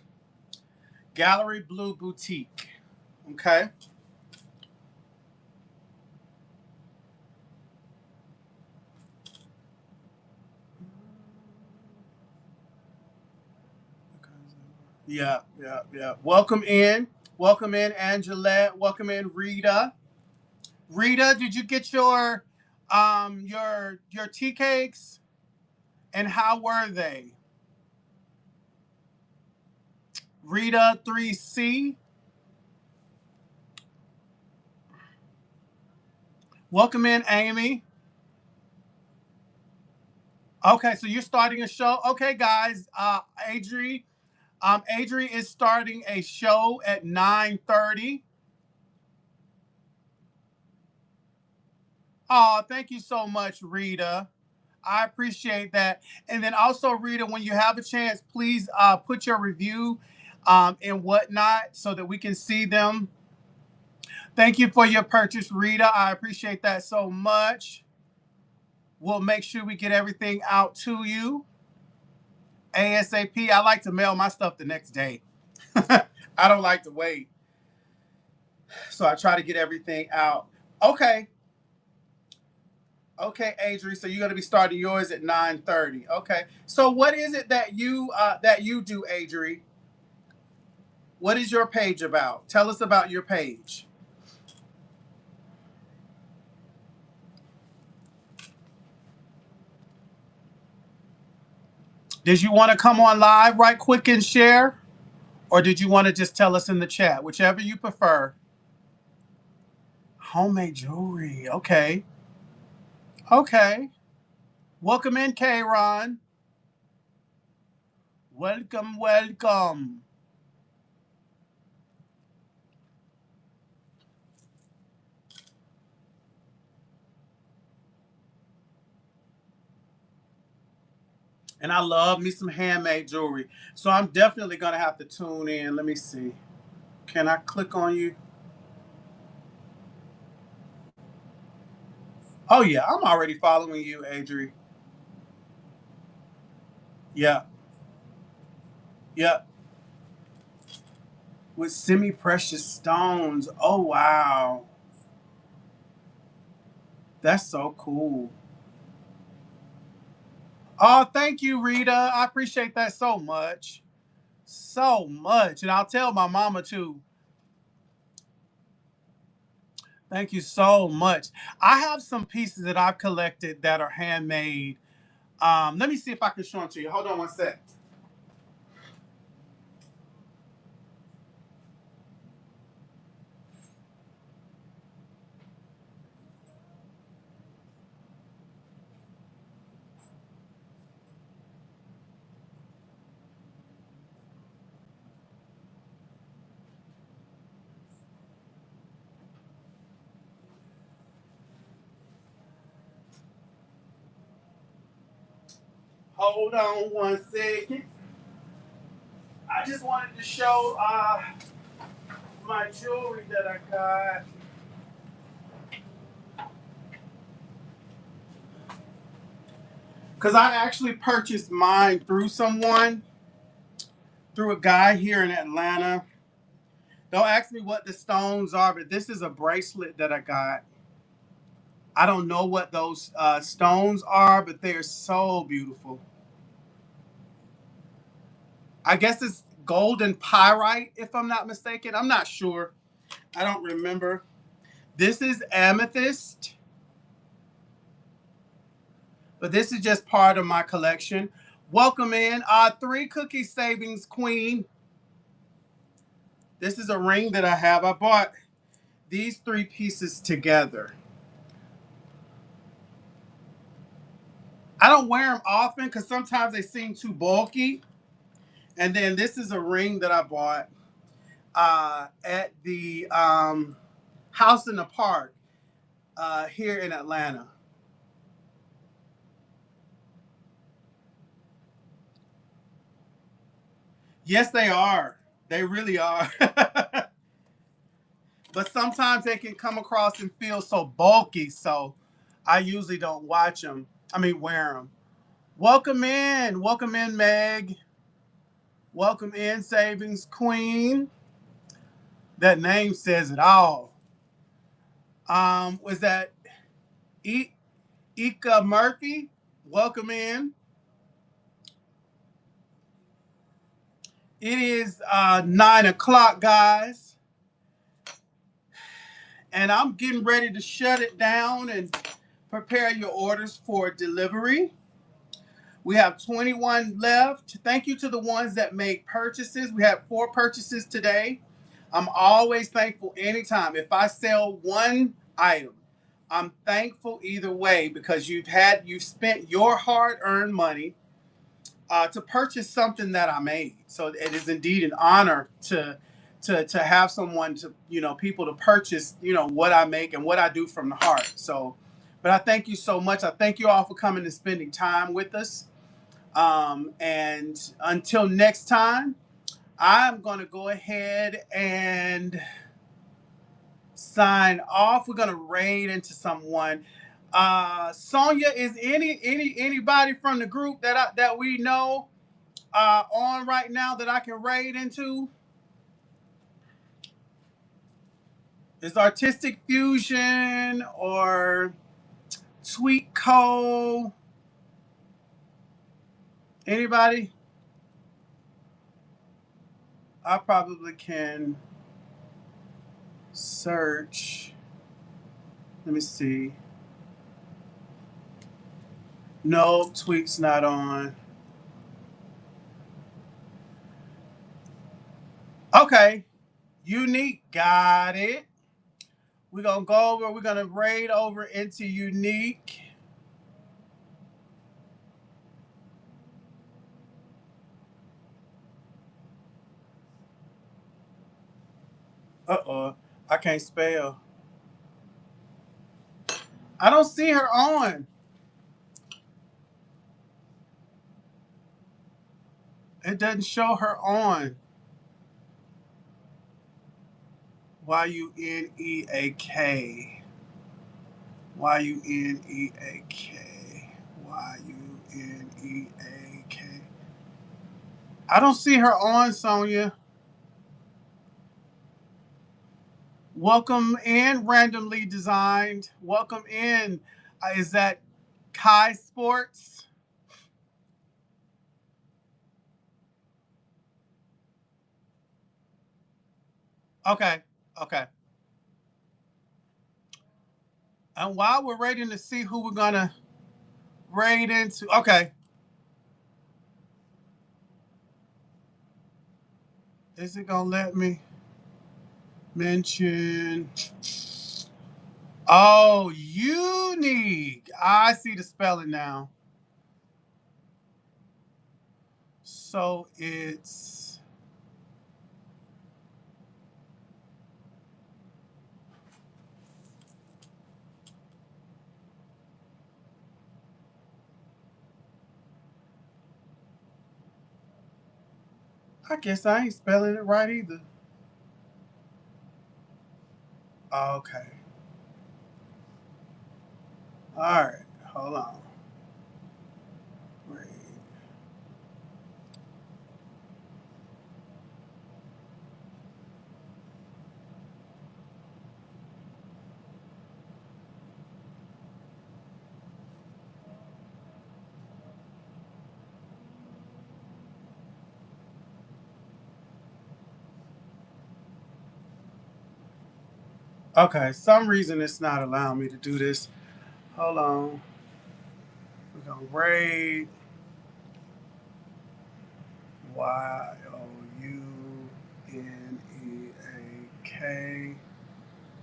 Gallery Blue Boutique. Okay. Yeah, yeah, yeah. Welcome in. Welcome in, Angelette. Welcome in, Rita. Rita, did you get your tea cakes? And how were they? Rita 3C. Welcome in, Amy. Okay, so you're starting a show. Okay, guys. Adri is starting a show at 9:30. Oh, thank you so much, Rita. I appreciate that. And then also, Rita, when you have a chance, please put your review and whatnot so that we can see them. Thank you for your purchase, Rita. I appreciate that so much. We'll make sure we get everything out to you ASAP. I like to mail my stuff the next day. I don't like to wait. So I try to get everything out. Okay. Okay, Adri. So you're gonna be starting yours at 9:30. Okay. So what is it that you do, Adri? What is your page about? Tell us about your page. Did you want to come on live right quick and share? Or did you want to just tell us in the chat? Whichever you prefer. Homemade jewelry. Okay. Okay. Welcome in, Kron. Welcome, welcome. And I love me some handmade jewelry. So I'm definitely gonna have to tune in. Let me see. Can I click on you? Oh yeah, I'm already following you, Adri. Yeah, yeah. With semi-precious stones. Oh wow. That's so cool. Oh, thank you, Rita. I appreciate that so much. So much. And I'll tell my mama too. Thank you so much. I have some pieces that I've collected that are handmade. Let me see if I can show them to you. Hold on one sec. Hold on one second. I just wanted to show my jewelry that I got. Because I actually purchased mine through someone, through a guy here in Atlanta. Don't ask me what the stones are, but this is a bracelet that I got. I don't know what those stones are, but they're so beautiful. I guess it's golden pyrite, if I'm not mistaken. I'm not sure. I don't remember. This is amethyst, but this is just part of my collection. Welcome in, three cookie savings queen. This is a ring that I have. I bought these three pieces together. I don't wear them often because sometimes they seem too bulky. And then this is a ring that I bought at the house in the park here in Atlanta. Yes, they are. They really are. But sometimes they can come across and feel so bulky. So I usually don't watch them. I mean, wear them. Welcome in. Welcome in, Meg. Welcome in, Savings Queen. That name says it all. Was that e- Ika Murphy? Welcome in. It is 9 o'clock, guys, and I'm getting ready to shut it down and prepare your orders for delivery. We have 21 left. Thank you to the ones that made purchases. We have 4 purchases today. I'm always thankful anytime. If I sell one item, I'm thankful either way because you've spent your hard-earned money to purchase something that I made. So it is indeed an honor to have someone to people to purchase what I make and what I do from the heart. So, but I thank you so much. I thank you all for coming and spending time with us. And until next time, I'm going to go ahead and sign off. We're going to raid into someone. Sonia, is anybody from the group that we know on right now that I can raid into? Is Artistic Fusion or Sweet Co? Anybody? I probably can search. Let me see. No, Tweet's not on. Okay, Unique, got it. We're gonna raid over into Unique. Uh-oh, I can't spell. I don't see her on. It doesn't show her on. Yuneak. Yuneak. Yuneak. I don't see her on, Sonia. Welcome in, randomly designed. Welcome in. Is that Kai Sports? Okay, okay. And while we're waiting to see who we're gonna raid into, okay. Is it gonna let me mention? Oh, unique. I see the spelling now. So it's I guess I ain't spelling it right either. Okay. All right. Hold on. Wait. Okay. Some reason it's not allowing me to do this. Hold on. We're gonna raid Youneak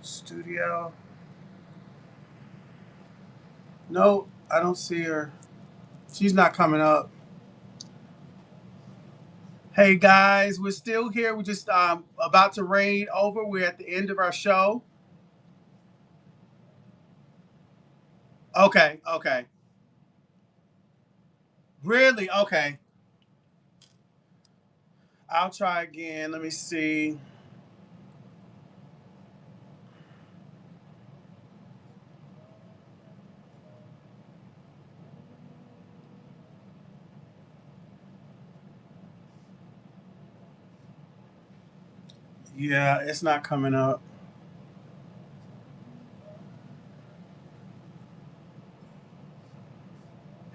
studio. Nope, I don't see her. She's not coming up. Hey guys, we're still here. We're just about to raid over. We're at the end of our show. Okay, okay. Really? Okay. I'll try again. Let me see. Yeah, it's not coming up.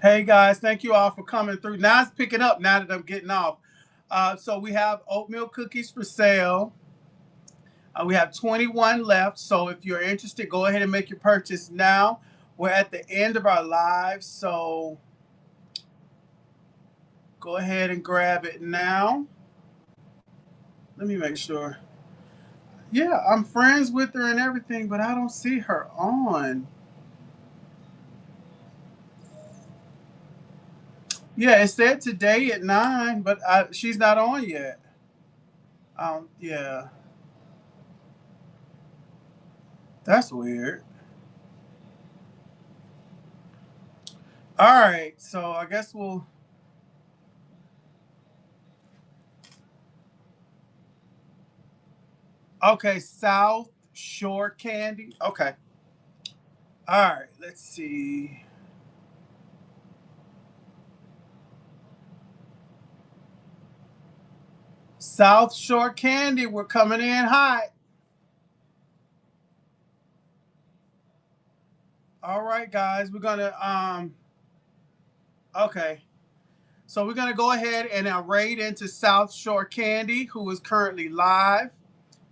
Hey guys, thank you all for coming through. Now it's picking up now that I'm getting off. So we have oatmeal cookies for sale. We have 21 left. So if you're interested, go ahead and make your purchase now. We're at the end of our live. So go ahead and grab it now. Let me make sure. Yeah, I'm friends with her and everything, but I don't see her on. Yeah, it said today at 9, but she's not on yet. Yeah, that's weird. All right, so I guess we'll. Okay, South Shore Candy. Okay. All right, let's see. South Shore Candy, we're coming in hot. All right, guys, we're gonna okay. So we're gonna go ahead and raid into South Shore Candy, who is currently live.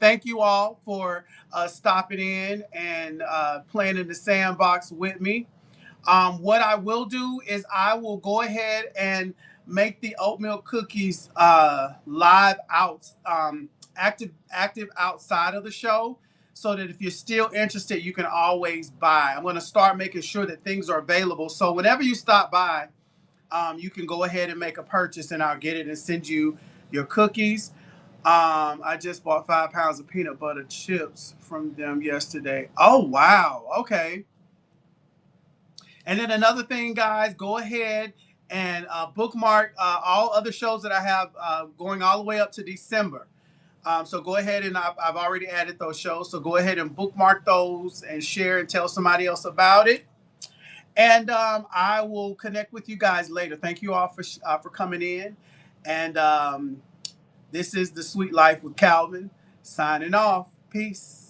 Thank you all for stopping in and playing in the sandbox with me. What I will do is I will go ahead and make the oatmeal cookies live out, active outside of the show, so that if you're still interested, you can always buy. I'm going to start making sure that things are available. So whenever you stop by, you can go ahead and make a purchase, and I'll get it and send you your cookies. I just bought 5 pounds of peanut butter chips from them yesterday. Oh wow! Okay. And then another thing, guys, go ahead and bookmark all other shows that I have going all the way up to December. So go ahead and I've already added those shows. So go ahead and bookmark those and share and tell somebody else about it. And I will connect with you guys later. Thank you all for coming in. And this is The Sweet Life with Calvin signing off. Peace.